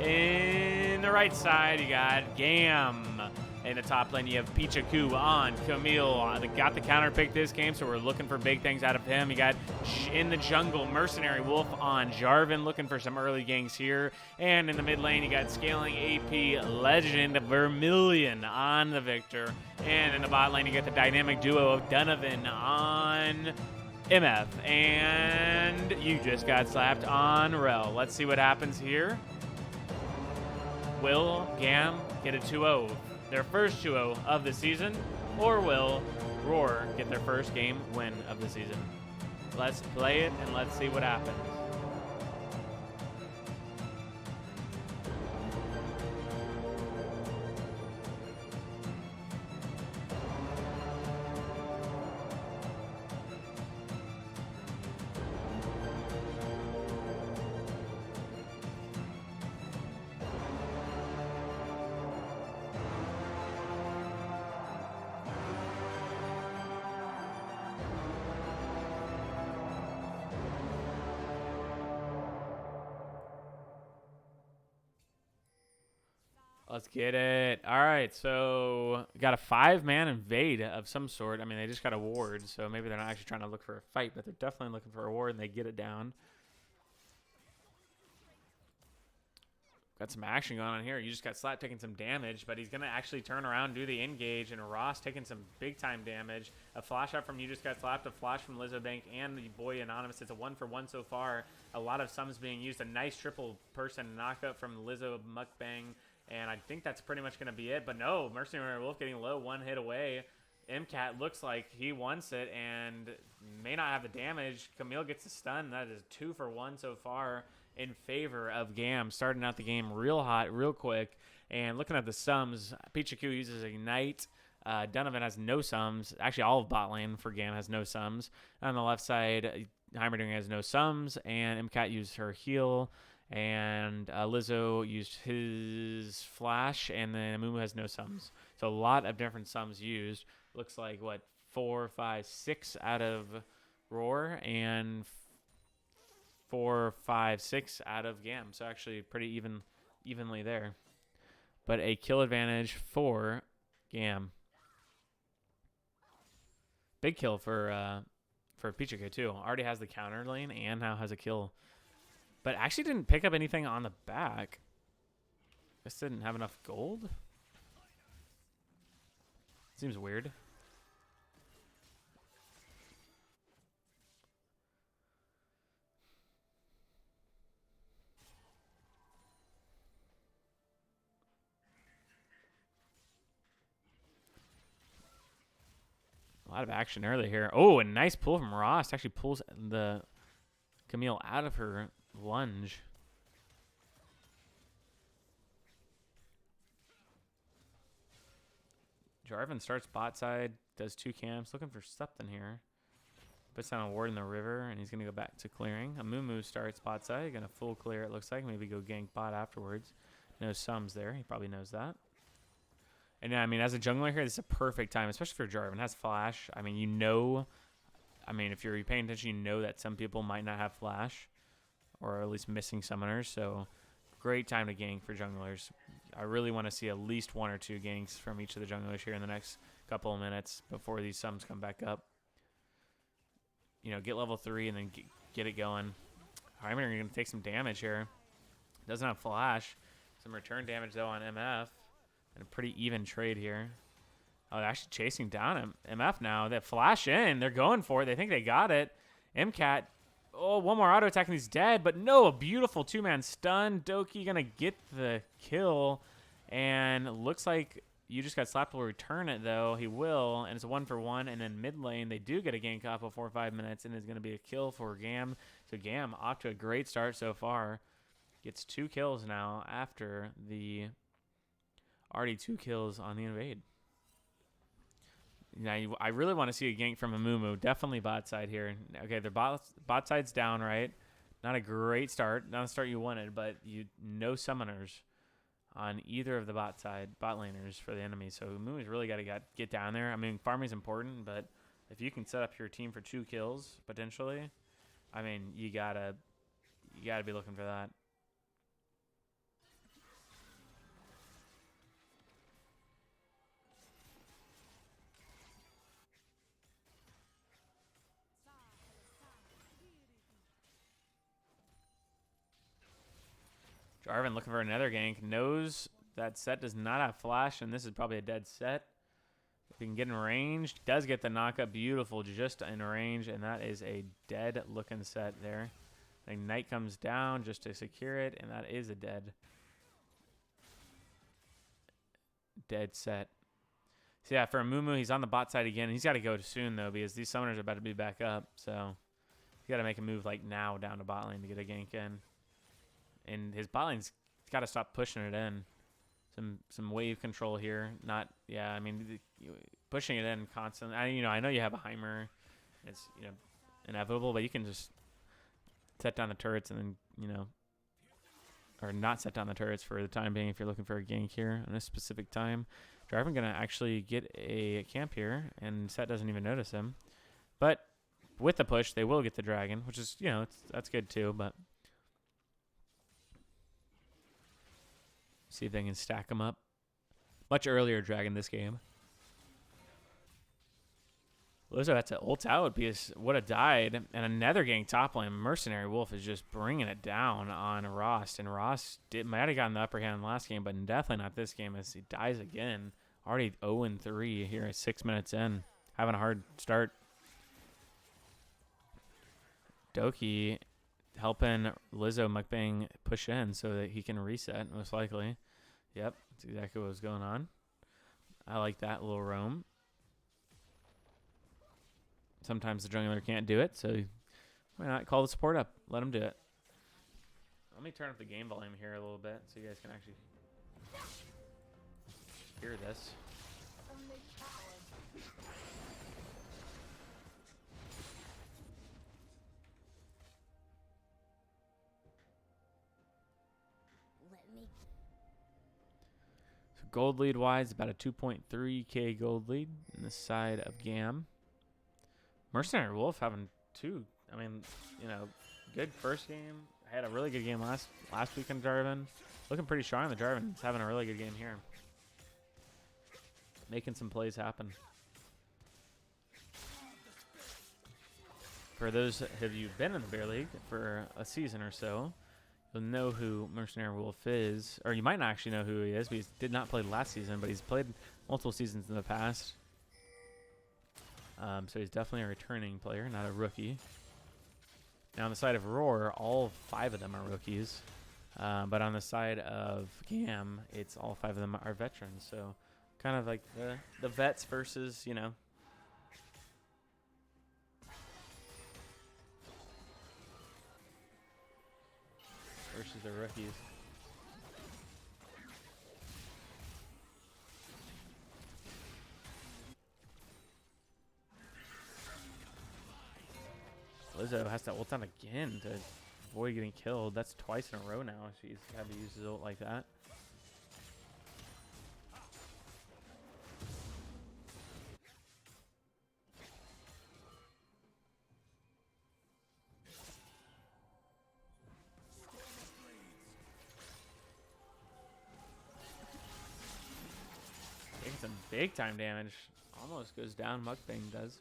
In the right side, you got GAM. In the top lane, you have Pichaku on Camille. They got the counter pick this game, so we're looking for big things out of him. You got in the jungle, Mercenary Wolf on Jarvan, looking for some early ganks here. And in the mid lane, you got scaling AP Legend Vermilion on the Victor. And in the bot lane, you get the dynamic duo of Donovan on MF. And you just got slapped on Rel. Let's see what happens here. Will GAM get a 2-0? Their first 2-0 of the season, or will RAWR get their first game win of the season? Let's play it and let's see what happens. Let's get it. All right, so got a 5-man invade of some sort. I mean, they just got a ward, so maybe they're not actually trying to look for a fight, but they're definitely looking for a ward, and they get it down. Got some action going on here. You just got slapped taking some damage, but he's going to actually turn around, do the engage, and Ross taking some big-time damage. A flash out from You Just Got Slapped, a flash from Lizzo Bank, and the Boy Anonymous. It's a 1-for-1 so far. A lot of sums being used. A nice triple person knockup from Lizzo Mukbang. And I think that's pretty much going to be it. But no, Mercenary Wolf getting low, 1 hit away. MCAT looks like he wants it and may not have the damage. Camille gets the stun. That is 2-for-1 so far in favor of GAM. Starting out the game real hot, real quick. And looking at the sums, Pichaku uses Ignite. Donovan has no sums. Actually, all of bot lane for GAM has no sums. On the left side, Heimerdinger has no sums. And MCAT used her heal. And Lizzo used his flash, and then Amumu has no sums. So a lot of different sums used. Looks like, what, 4, 5, 6 out of RAWR, and 4, 5, 6 out of GAM. So actually pretty evenly there. But a kill advantage for GAM. Big kill for Pichaku, too. Already has the counter lane and now has a kill. But actually didn't pick up anything on the back. Guess didn't have enough gold. Seems weird. A lot of action early here. Oh, a nice pull from Ross. Actually pulls the Camille out of her lunge. Jarvan starts bot side, does 2 camps, looking for something here. Puts down a ward in the river, and he's going to go back to clearing. A Moo starts bot side, going to full clear it looks like. Maybe go gank bot afterwards. No sums there. He probably knows that. And I mean, as a jungler here, this is a perfect time, especially for Jarvan. Has flash. I mean, you know, if you're paying attention, you know that some people might not have flash, or at least missing summoners. So, great time to gank for junglers. I really want to see at least 1 or 2 ganks from each of the junglers here in the next couple of minutes before these sums come back up. You know, get level 3 and then get it going. Heimer going to take some damage here. Doesn't have flash. Some return damage, though, on MF. And a pretty even trade here. Oh, they're actually chasing down MF now. They flash in. They're going for it. They think they got it. MCAT. Oh, one more auto attack and he's dead. But no, a beautiful 2-man stun. Doki going to get the kill. And looks like you just got slapped. Will return it, though. He will. And it's a 1-for-1. And then mid lane, they do get a gank off of 4 or 5 minutes. And it's going to be a kill for GAM. So GAM off to a great start so far. Gets 2 kills now after the already 2 kills on the invade. Now, I really want to see a gank from Amumu. Definitely bot side here. Okay, their bot side's down, right? Not a great start. Not the start you wanted, but no summoners on either of the bot laners for the enemy. So Amumu's really got to get down there. I mean, farming's important, but if you can set up your team for 2 kills, potentially, I mean, you gotta be looking for that. Jarvan looking for another gank. Knows that set does not have flash, and this is probably a dead set. If he can get in range, does get the knockup. Beautiful, just in range, and that is a dead-looking set there. Ignite comes down just to secure it, and that is a dead set. So yeah, for Amumu, he's on the bot side again. He's got to go soon, though, because these summoners are about to be back up. So he's got to make a move like now down to bot lane to get a gank in. And his bot lane's got to stop pushing it in. Some wave control here. Pushing it in constantly. I know you have a Heimer. It's inevitable, but you can just set down the turrets and then or not set down the turrets for the time being if you're looking for a gank here on a specific time. Jarvan gonna actually get a camp here, and Set doesn't even notice him. But with the push, they will get the dragon, which is that's good too. But see if they can stack them up. Much earlier dragon this game. Lizzo had to ult out. Would have died. And another gank top lane. Mercenary Wolf is just bringing it down on Ross. And Ross might have gotten the upper hand in the last game, but definitely not this game as he dies again. Already 0-3 here at 6 minutes in. Having a hard start. Doki helping Lizzo Mukbang push in so that he can reset, most likely. Yep, that's exactly what was going on. I like that little roam. Sometimes the jungler can't do it, so why not call the support up? Let him do it. Let me turn up the game volume here a little bit so you guys can actually hear this. Gold lead wise, about a 2.3k gold lead in the side of GAM. Mercenary Wolf having good first game. Had a really good game last week on Jarvan. Looking pretty strong. The Jarvan's having a really good game here. Making some plays happen. For those of you who've been in the Bear League for a season or so, you'll know who Mercenary Wolf is. Or you might not actually know who he is, but he did not play last season, but he's played multiple seasons in the past. So he's definitely a returning player, not a rookie. Now on the side of RAWR, all 5 of them are rookies. But on the side of GAM, it's all 5 of them are veterans. So kind of like the vets versus, versus the rookies. Lizzo has to ult on again to avoid getting killed. That's twice in a row now. She's had to use his ult like that. Taking some big time damage. Almost goes down. Mukbang does.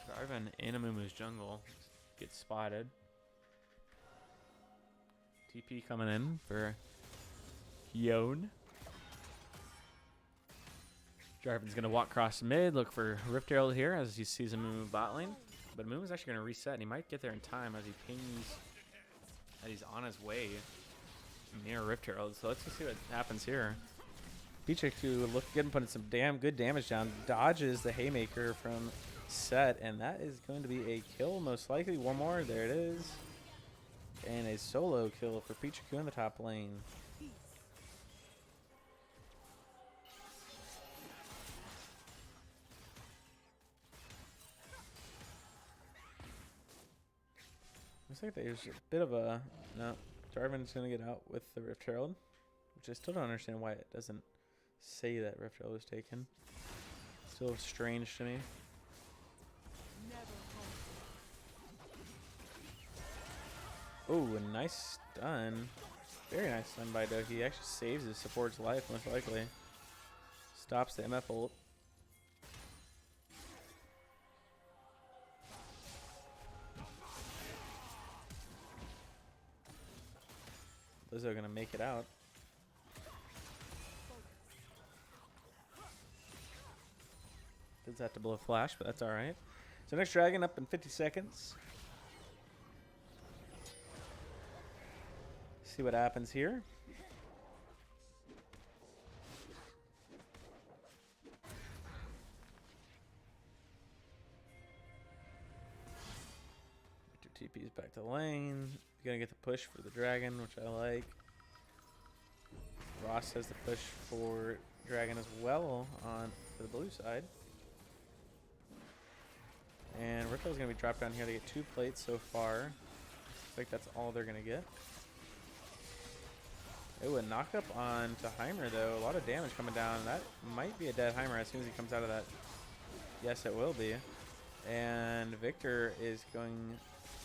Jarvan in Amumu's jungle gets spotted. TP coming in for Yone. Jarvan's going to walk across mid, look for Rift Herald here as he sees Amumu bot lane. But Amumu's actually going to reset, and he might get there in time as he pings, as he's on his way near Rift Herald. So let's just see what happens here. Pichu look good and putting some damn good damage down. Dodges the Haymaker from Set, and that is going to be a kill most likely. One more, there it is. And a solo kill for Pichu in the top lane. Looks like there's a bit of a... No, Jarvan's going to get out with the Rift Herald, which I still don't understand why it doesn't say that Rift Herald was taken. Still strange to me. Oh, a nice stun. Very nice stun by Doki. He actually saves his support's life, most likely. Stops the MF ult. Lizzo gonna make it out. Does have to blow a flash, but that's alright. So next dragon up in 50 seconds. See what happens here. Victor TP's back to lane. You're gonna get the push for the dragon, which I like. Ross has the push for dragon as well on for the blue side. And Ripple's gonna be dropped down here to get 2 plates so far. Looks like that's all they're gonna get. Ooh, a knock up on to Heimer though. A lot of damage coming down. That might be a dead Heimer as soon as he comes out of that. Yes, it will be. And Victor is going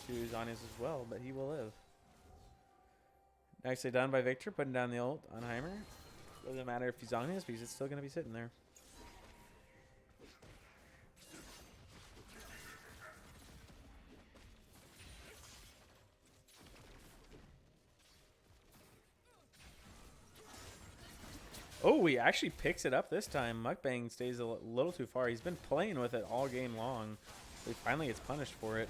to Zanya's as well, but he will live. Nicely done by Victor, putting down the ult on Heimer. Doesn't matter if he's Zanya's because it's still going to be sitting there. Oh, he actually picks it up this time. Mukbang stays a little too far. He's been playing with it all game long. He finally gets punished for it.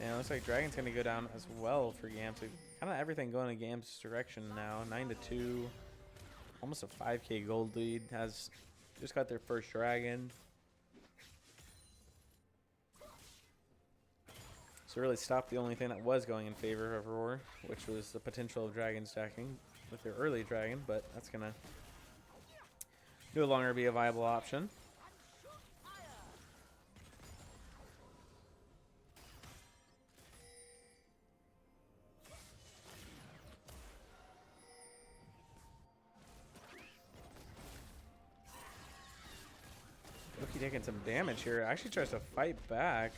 And it looks like Dragon's going to go down as well for GAM. So kind of everything going in GAM's direction now. 9-2. Almost a 5k gold lead. Has just got their first Dragon. So really stopped the only thing that was going in favor of RAWR, which was the potential of Dragon stacking with their early Dragon, but that's going to no longer be a viable option. Loki taking some damage here. Actually tries to fight back.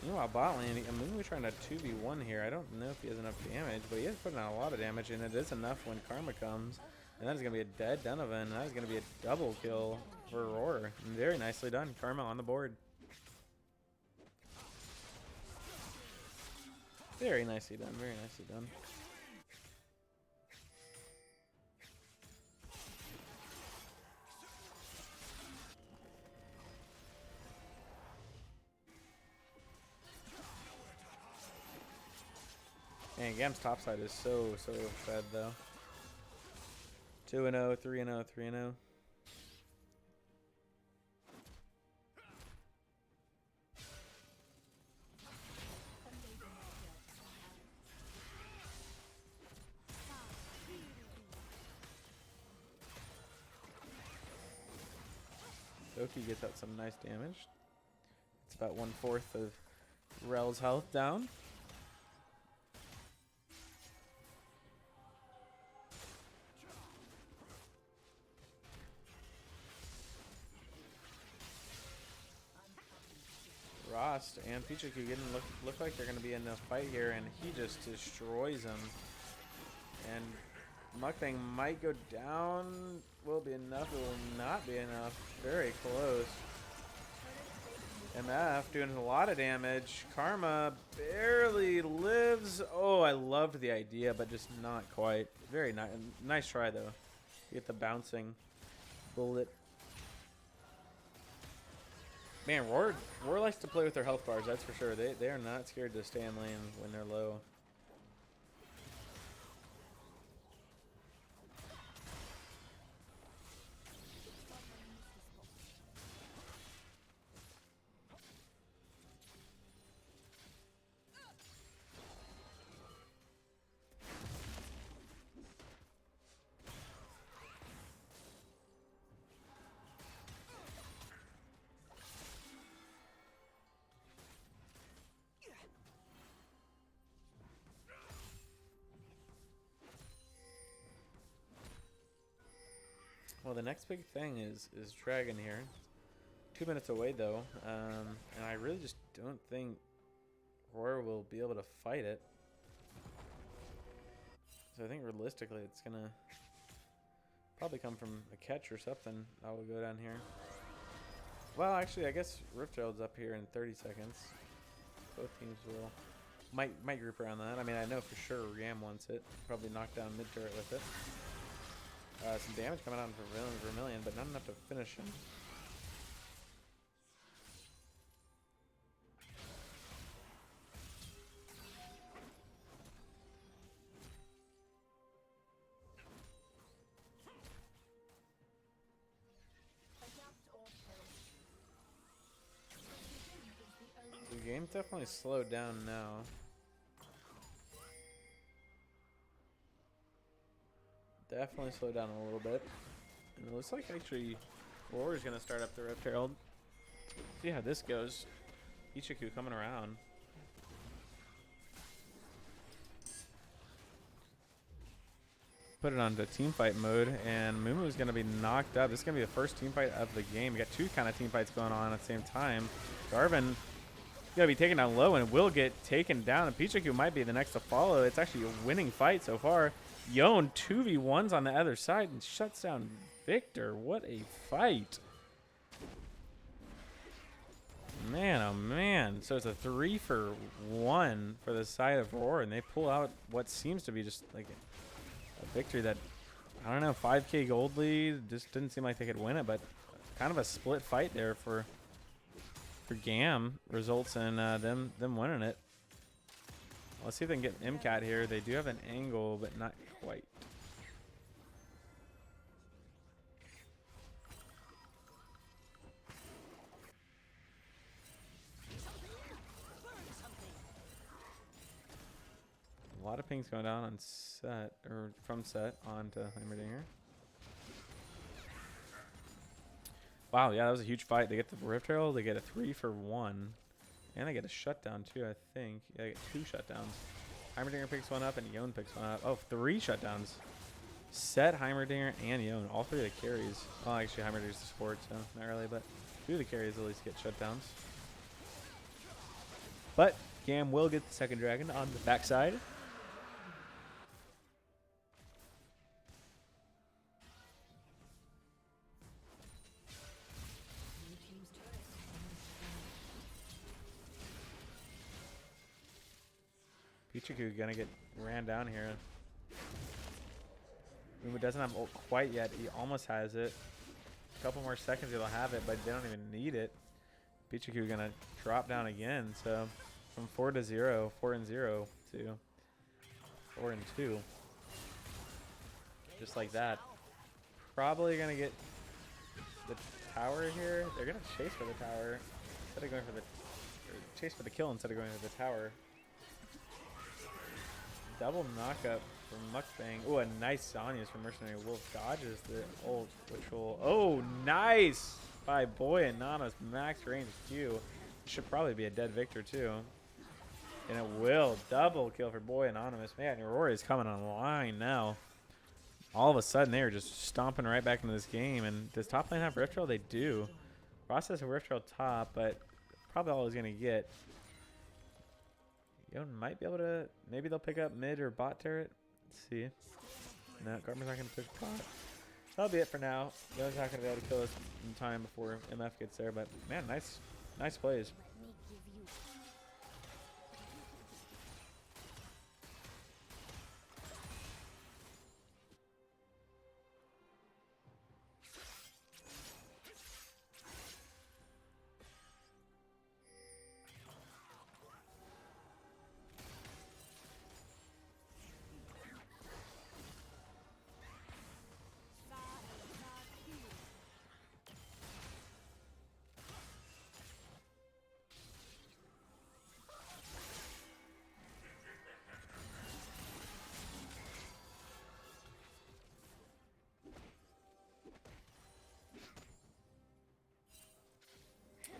Meanwhile, bot lane, I'm really trying to 2v1 here. I don't know if he has enough damage, but he is putting out a lot of damage, and it is enough when Karma comes. And that is going to be a dead Donovan. That is going to be a double kill for RAWR. Very nicely done. Karma on the board. Very nicely done. Very nicely done. And GAM's topside is so fed though. 2-0, 3-0, 3-0. Doki gets out some nice damage. It's about 1/4 of Rel's health down. Rost and Pichiku getting look like they're going to be in a fight here, and he just destroys him. And Mukbang might go down. Will be enough. It will not be enough. Very close. MF doing a lot of damage. Karma barely lives. Oh, I loved the idea, but just not quite. Very nice. Nice try, though. Get the bouncing bullet. Man, RAWR likes to play with their health bars, that's for sure. They are not scared to stay in lane when they're low. Well, the next big thing is Dragon here. 2 minutes away though, and I really just don't think RAWR will be able to fight it. So I think realistically, it's gonna probably come from a catch or something. I will go down here. Well, actually, I guess Rift Herald's up here in 30 seconds. Both teams will might group around that. I mean, I know for sure GAM wants it. Probably knock down mid turret with it. Some damage coming out for Vermilion, but not enough to finish him. The game's definitely slowed down now. Definitely slow down a little bit. And it looks like actually RAWR is going to start up the Rift Herald. See how this goes. Ichiku coming around. Put it onto team fight mode, and Mumu is going to be knocked up. This is going to be the first team fight of the game. We got two kind of team fights going on at the same time. Garvin going to be taken down low and will get taken down. And Pichiku might be the next to follow. It's actually a winning fight so far. Yon 2v1s on the other side and shuts down Victor. What a fight. Man, oh man. So it's a 3-for-1 for the side of RAWR, and they pull out what seems to be just like a victory that, I don't know, 5k gold lead. Just didn't seem like they could win it, but kind of a split fight there for GAM results in them winning it. Let's see if they can get MCAT here. They do have an angle, but not quite. A lot of pings going down on set, or from set onto Heimerdinger. Wow, yeah, that was a huge fight. They get the Rift Herald, they get a 3-for-1. And they get a shutdown too, I think. Yeah, they get 2 shutdowns. Heimerdinger picks one up and Yon picks one up. Oh, 3 shutdowns. Set, Heimerdinger, and Yon. All 3 of the carries. Well, actually, Heimerdinger's the support, so not really, but 2 of the carries at least get shutdowns. But GAM will get the second dragon on the backside. Pichiku gonna get ran down here. Mumu doesn't have ult quite yet. He almost has it. A couple more seconds he'll have it, but they don't even need it. Pichiku gonna drop down again. So from 4-0, 4-0 to 4-2. Just like that. probably gonna get the tower here. They're gonna chase for the tower instead of going for the chase for the kill instead of going for the tower. Double knockup from Mukbang. Oh, a nice Zhonya's from Mercenary Wolf. Dodges the ult, which will... Oh, nice! By Boy Anonymous. Max range Q. Should probably be a dead Victor, too. And it will. Double kill for Boy Anonymous. Man, RAWR is coming online now. All of a sudden, they are just stomping right back into this game. And does top lane have Rift Trail? They do. Process of Rift Trail top, but probably all he's going to get. Yon might be able to... Maybe they'll pick up mid or bot turret. Let's see. No, Garmer's not going to push bot. That'll be it for now. Yon's not going to be able to kill us in time before MF gets there. But, man, nice plays.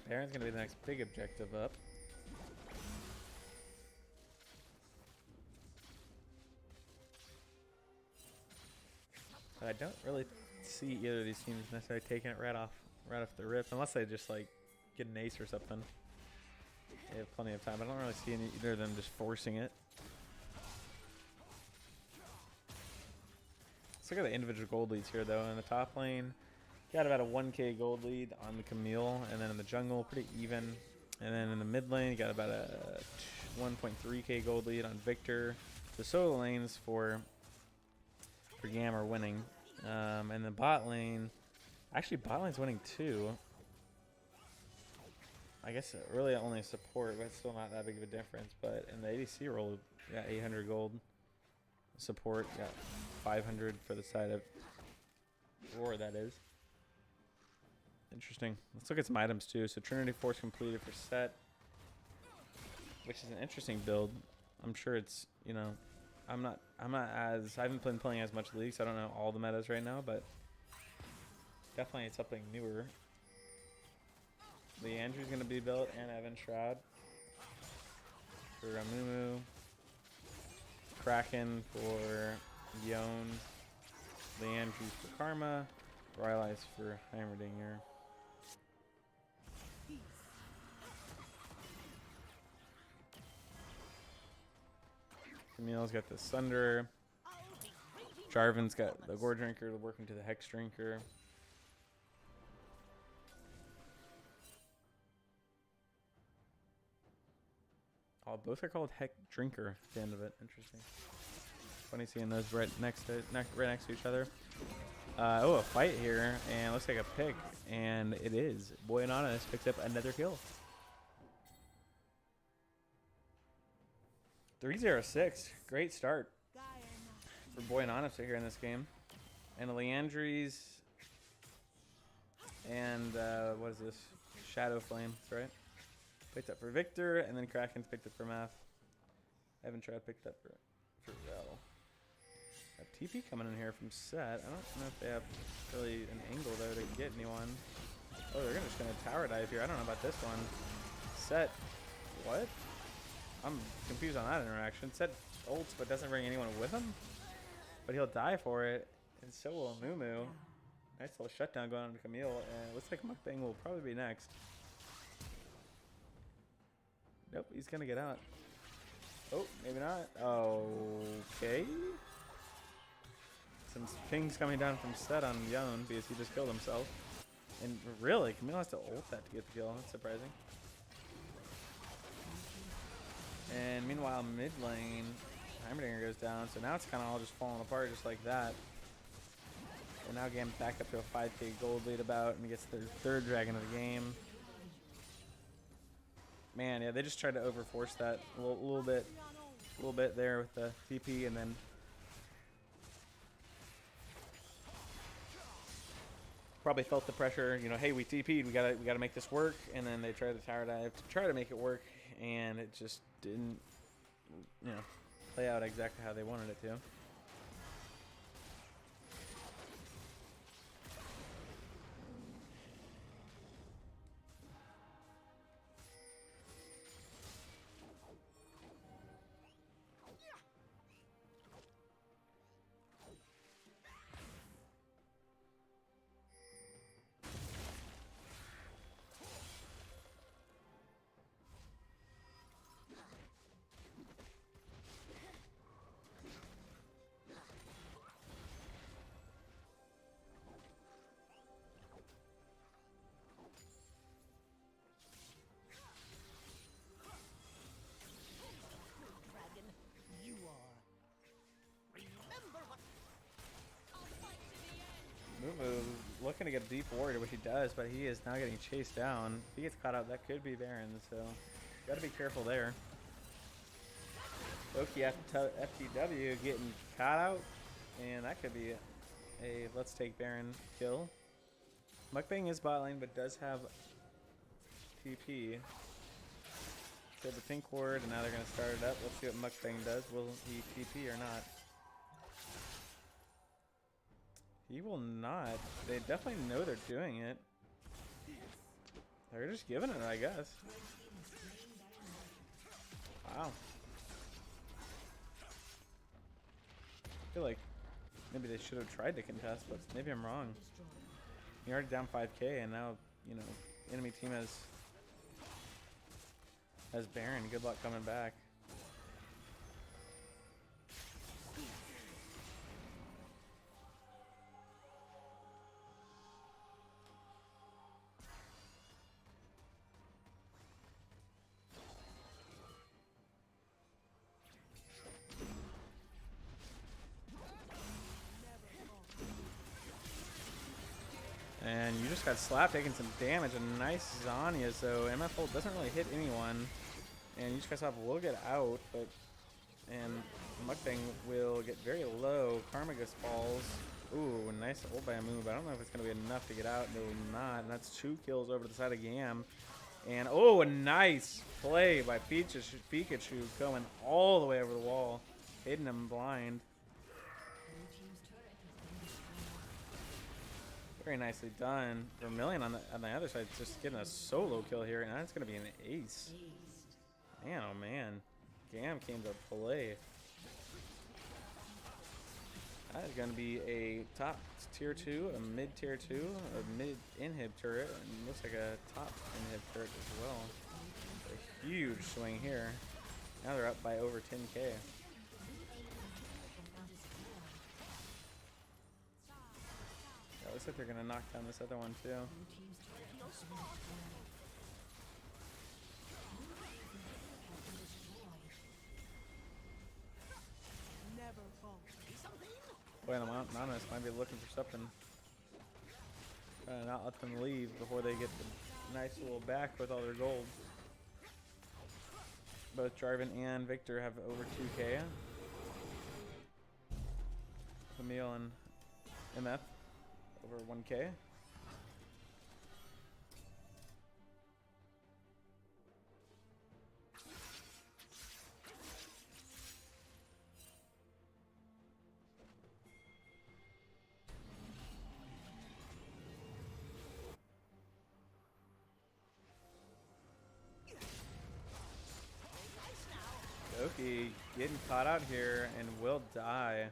Baron's going to be the next big objective up. But I don't really see either of these teams necessarily taking it right off the rip, unless they just like get an ace or something. They have plenty of time. I don't really see either of them just forcing it. Let's look at the individual gold leads here, though. In the top lane, got about a 1k gold lead on the Camille, and then in the jungle, pretty even. And then in the mid lane, you got about a 1.3k gold lead on Victor. The solo lanes for GAM are winning. And the bot lane, actually bot lane's winning too. I guess really only support, but it's still not that big of a difference. But in the ADC role, got 800 gold. Support got 500 for the side of RAWR, that is. Interesting. Let's look at some items too. So Trinity Force completed for Set, which is an interesting build. I'm sure it's, you know, I haven't been playing as much League, so I don't know all the metas right now, but definitely it's something newer. Leandry's going to be built, and Evan Shroud for Amumu. Kraken for Yon. Leandry's for Karma. Rylai's for Heimerdinger. Camille's got the Sunderer. Jarvan's got the Gore Drinker working to the Hex Drinker. Oh, both are called Hex Drinker at the end of it. Interesting. Funny seeing those right next to each other. Oh, a fight here, and looks like a pick, and it is. Boy Anonymous picks up another kill. 3-0-6. Great start for Boy Anonymous here in this game. And Leandry's and what is this? Shadow Flame, that's right. Picked up for Victor, and then Kraken's picked up for Math. Evan Trout picked up for Rel. A TP coming in here from Set. I don't know if they have really an angle there to get anyone. Oh, they're just going to tower dive here. I don't know about this one. Set. What? I'm confused on that interaction. Set ults but doesn't bring anyone with him? But he'll die for it. And so will Mumu. Nice little shutdown going on to Camille. And it looks like Mukbang will probably be next. Nope, he's going to get out. Oh, maybe not. Okay. Some pings coming down from Set on Yon because he just killed himself. And really, Camille has to ult that to get the kill. That's surprising. And meanwhile, mid lane, Heimerdinger goes down. So now it's kind of all just falling apart just like that. And now GAM back up to a 5k gold lead about, and he gets their third dragon of the game. Man, yeah, they just tried to overforce that a little bit there with the TP, and then Probably felt the pressure. You know, hey, we TP'd. We gotta make this work. And then they tried to tower dive to try to make it work, and it just didn't, you know, play out exactly how they wanted it to. Mumu looking to get a deep warrior, which he does, but he is now getting chased down. If he gets caught out, that could be Baron, so gotta be careful there. Oki FTW getting caught out, and that could be a let's take Baron kill. Mukbang is bot lane, but does have TP. So the pink ward, and now they're gonna start it up. Let's see what Mukbang does. Will he TP or not? He will not. They definitely know they're doing it. They're just giving it, I guess. Wow. I feel like maybe they should have tried to contest, but maybe I'm wrong. You're already down 5k, and now, you know, enemy team has Baron. Good luck coming back. And you just got slapped, taking some damage. A nice Zanya, so MF ult doesn't really hit anyone. And you just guys will get out, but and Mukbang will get very low. Karmagus falls. Ooh, nice ult by a move. I don't know if it's gonna be enough to get out. No, not. And that's 2 kills over to the side of GAM. And oh, a nice play by Pikachu going all the way over the wall, hitting him blind. Very nicely done. Vermilion on the other side just getting a solo kill here, and that's going to be an ace. Man, oh man. GAM came to play. That is going to be a top tier 2, a mid tier 2, a mid inhib turret, and looks like a top inhib turret as well. A huge swing here. Now they're up by over 10k. Looks like they're gonna knock down this other one too. Boy, the Anonymous might be looking for something. Trying to not let them leave before they get the nice little back with all their gold. Both Jarvan and Victor have over 2k. Camille and MF over 1k. Loki getting caught out here and will die.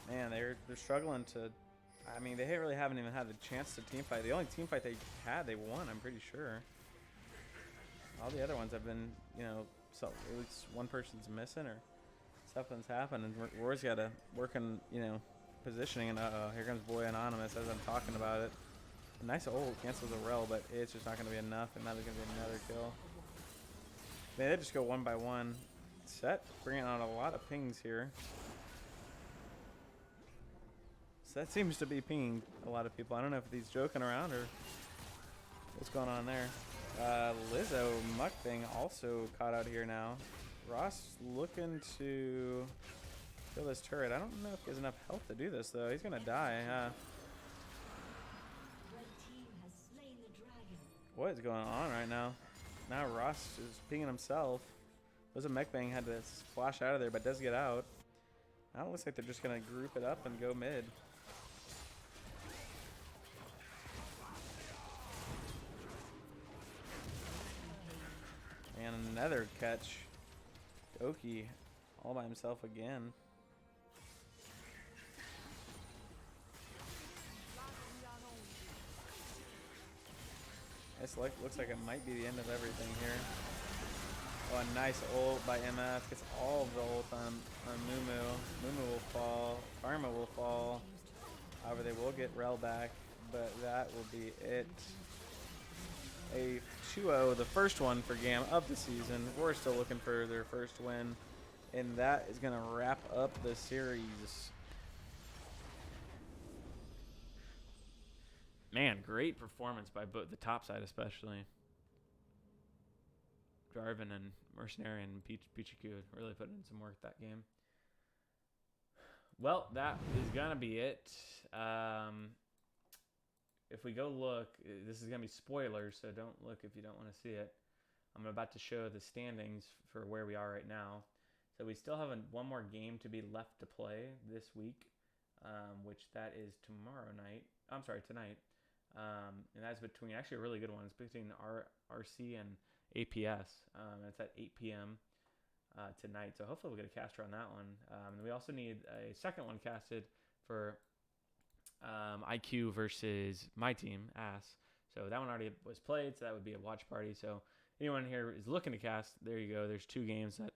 Man, they're struggling to. I mean, they really haven't even had a chance to team fight. The only team fight they had, they won. I'm pretty sure. All the other ones have been, you know, so at least one person's missing or something's happened, and RAWR's got to work on, you know, positioning. And here comes Boy Anonymous as I'm talking about it. A nice ult cancels a rel, but it's just not going to be enough, and now there's going to be another kill. Man, they just go one by one. Set bringing on a lot of pings here. So that seems to be pinging a lot of people. I don't know if he's joking around or what's going on there. Lizzo Mukbang also caught out here now. Ross looking to kill this turret. I don't know if he has enough health to do this though. He's gonna die. What is going on right now? Now Ross is pinging himself. Was a mech bang had to splash out of there, but does get out. Now it looks like they're just gonna group it up and go mid. And another catch. Doki all by himself again. This looks like it might be the end of everything here. Oh, a nice ult by MF. Gets all of the ult on Mumu. Mumu will fall. Karma will fall. However, they will get Rel back, but that will be it. A 2-0, the first one for GAM of the season. We're still looking for their first win, and that is going to wrap up the series. Man, great performance by both the top side, especially. Jarvan and Mercenary and Pichiku really put in some work that game. Well, that is going to be it. If we go look, this is going to be spoilers, so don't look if you don't want to see it. I'm about to show the standings for where we are right now. So we still have one more game to be left to play this week, which that is tonight. And that's between, actually a really good one. It's between RC and APS. It's at 8 p.m. Tonight. So hopefully we'll get a caster on that one. And we also need a second one casted for IQ versus my team, ASS. So that one already was played, so that would be a watch party. So anyone here is looking to cast, there you go. There's 2 games that,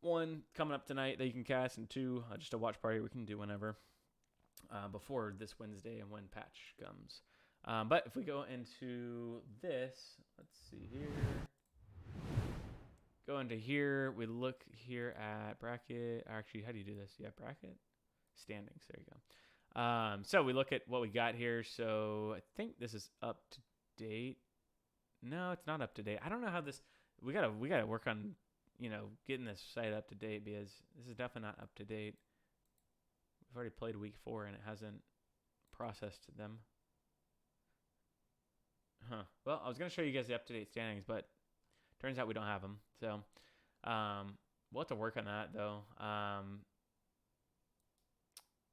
one coming up tonight that you can cast, and 2 just a watch party we can do whenever before this Wednesday and when patch comes. But if we go into this, let's see here. Go into here, we look here at bracket. Actually, how do you do this? Yeah, bracket standings. There you go. So we look at what we got here. So I think this is up to date. No, it's not up to date. I don't know how this. We gotta work on getting this site up to date, because this is definitely not up to date. We've already played week 4 and it hasn't processed them. Well, I was gonna show you guys the up to date standings, but turns out we don't have them. So we'll have to work on that though.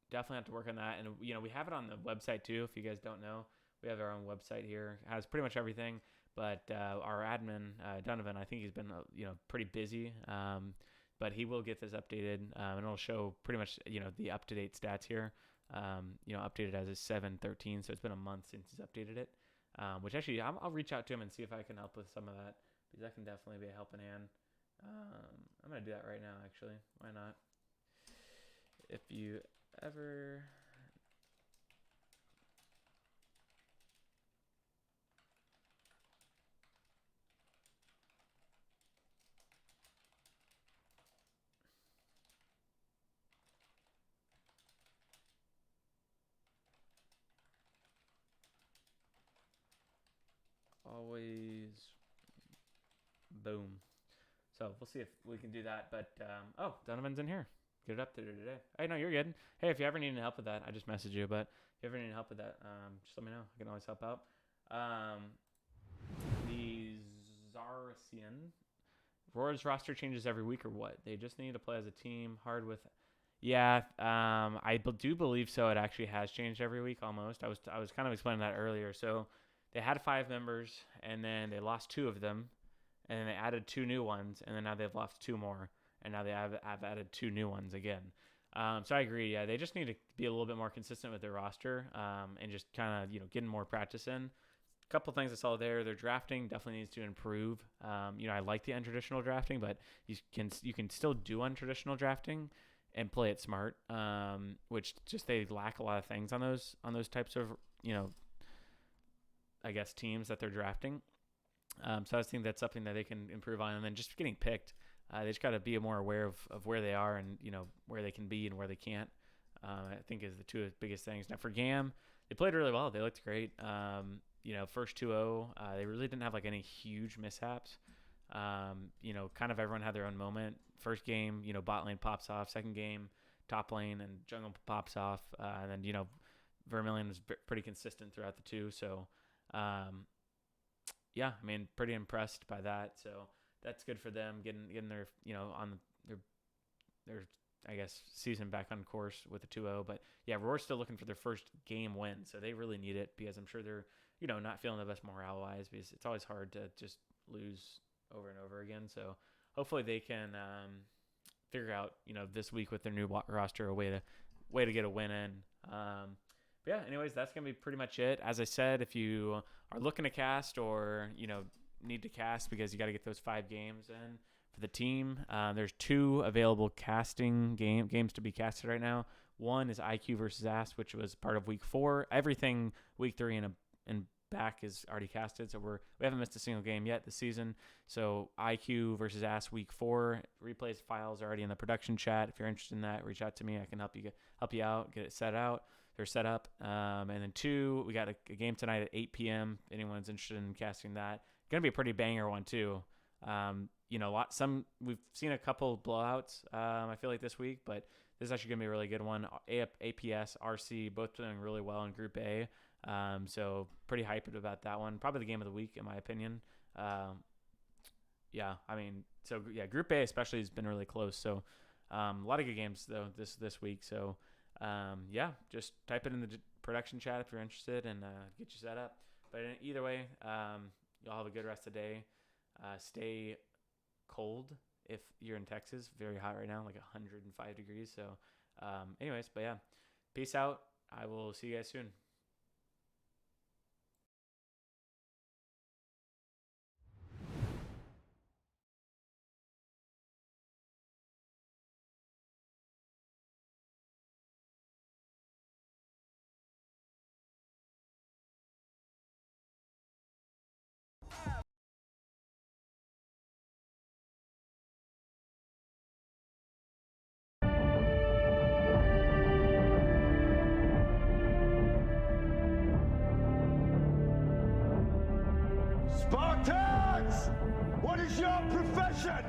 Definitely have to work on that. And we have it on the website too. If you guys don't know, we have our own website here. It has pretty much everything. But our admin, Donovan, I think he's been pretty busy. But he will get this updated, and it'll show pretty much the up to date stats here. Updated as is 7/13, so it's been a month since he's updated it. Which actually I'll reach out to him and see if I can help with some of that, because that can definitely be a helping hand. I'm gonna do that right now. Actually, why not? If you ever always boom. So we'll see if we can do that. But oh, Donovan's in here. Get it up there today. Hey, no, you're good. Hey, if you ever need any help with that, I just messaged you. But if you ever need help with that, just let me know. I can always help out. The Zarcian RAWR's roster changes every week or what? They just need to play as a team hard with. Yeah, I do believe so. It actually has changed every week almost. I was kind of explaining that earlier. So they had 5 members, and then they lost 2 of them, and then they added 2 new ones, and then now they've lost 2 more, and now they have added 2 new ones again. So I agree. Yeah, they just need to be a little bit more consistent with their roster, and just kind of getting more practice in. A couple things I saw there. Their drafting definitely needs to improve. I like the untraditional drafting, but you can still do untraditional drafting and play it smart. Which just they lack a lot of things on those types of I guess teams that they're drafting. So I think that's something that they can improve on. And then just getting picked, they just got to be more aware of where they are and where they can be and where they can't. I think is the 2 biggest things. Now for GAM, they played really well. They looked great. First 2-0, they really didn't have like any huge mishaps. Kind of everyone had their own moment. First game, bot lane pops off. Second game, top lane and jungle pops off. And then Vermilion was pretty consistent throughout the 2. So yeah, I mean, pretty impressed by that. So that's good for them getting their on their I guess season back on course with a 2-0. But yeah, RAWR's still looking for their first game win, so they really need it because I'm sure they're not feeling the best morale wise because it's always hard to just lose over and over again. So hopefully they can figure out this week with their new roster a way to get a win in. But yeah, anyways, that's gonna be pretty much it. As I said, if you are looking to cast or need to cast because you got to get those 5 games in for the team, there's 2 available casting games to be casted right now. One is IQ versus AS, which was part of week 4. Everything week 3 and back is already casted, so we haven't missed a single game yet this season. So IQ versus AS week 4 replays files are already in the production chat. If you're interested in that, reach out to me. I can help you out, get it set out. They're set up. And then 2, we got a game tonight at 8 p.m. Anyone's interested in casting that. Gonna be a pretty banger one too. We've seen a couple blowouts. I feel like this week, but this is actually gonna be a really good one. APS, RC, both doing really well in Group A. So pretty hyped about that one. Probably the game of the week in my opinion. Group A especially has been really close. So a lot of good games though this week. So just type it in the production chat if you're interested and get you set up. But either way, y'all have a good rest of the day. Stay cold if you're in Texas. Very hot right now, like 105 degrees. So peace out. I will see you guys soon. Spartans! What is your profession?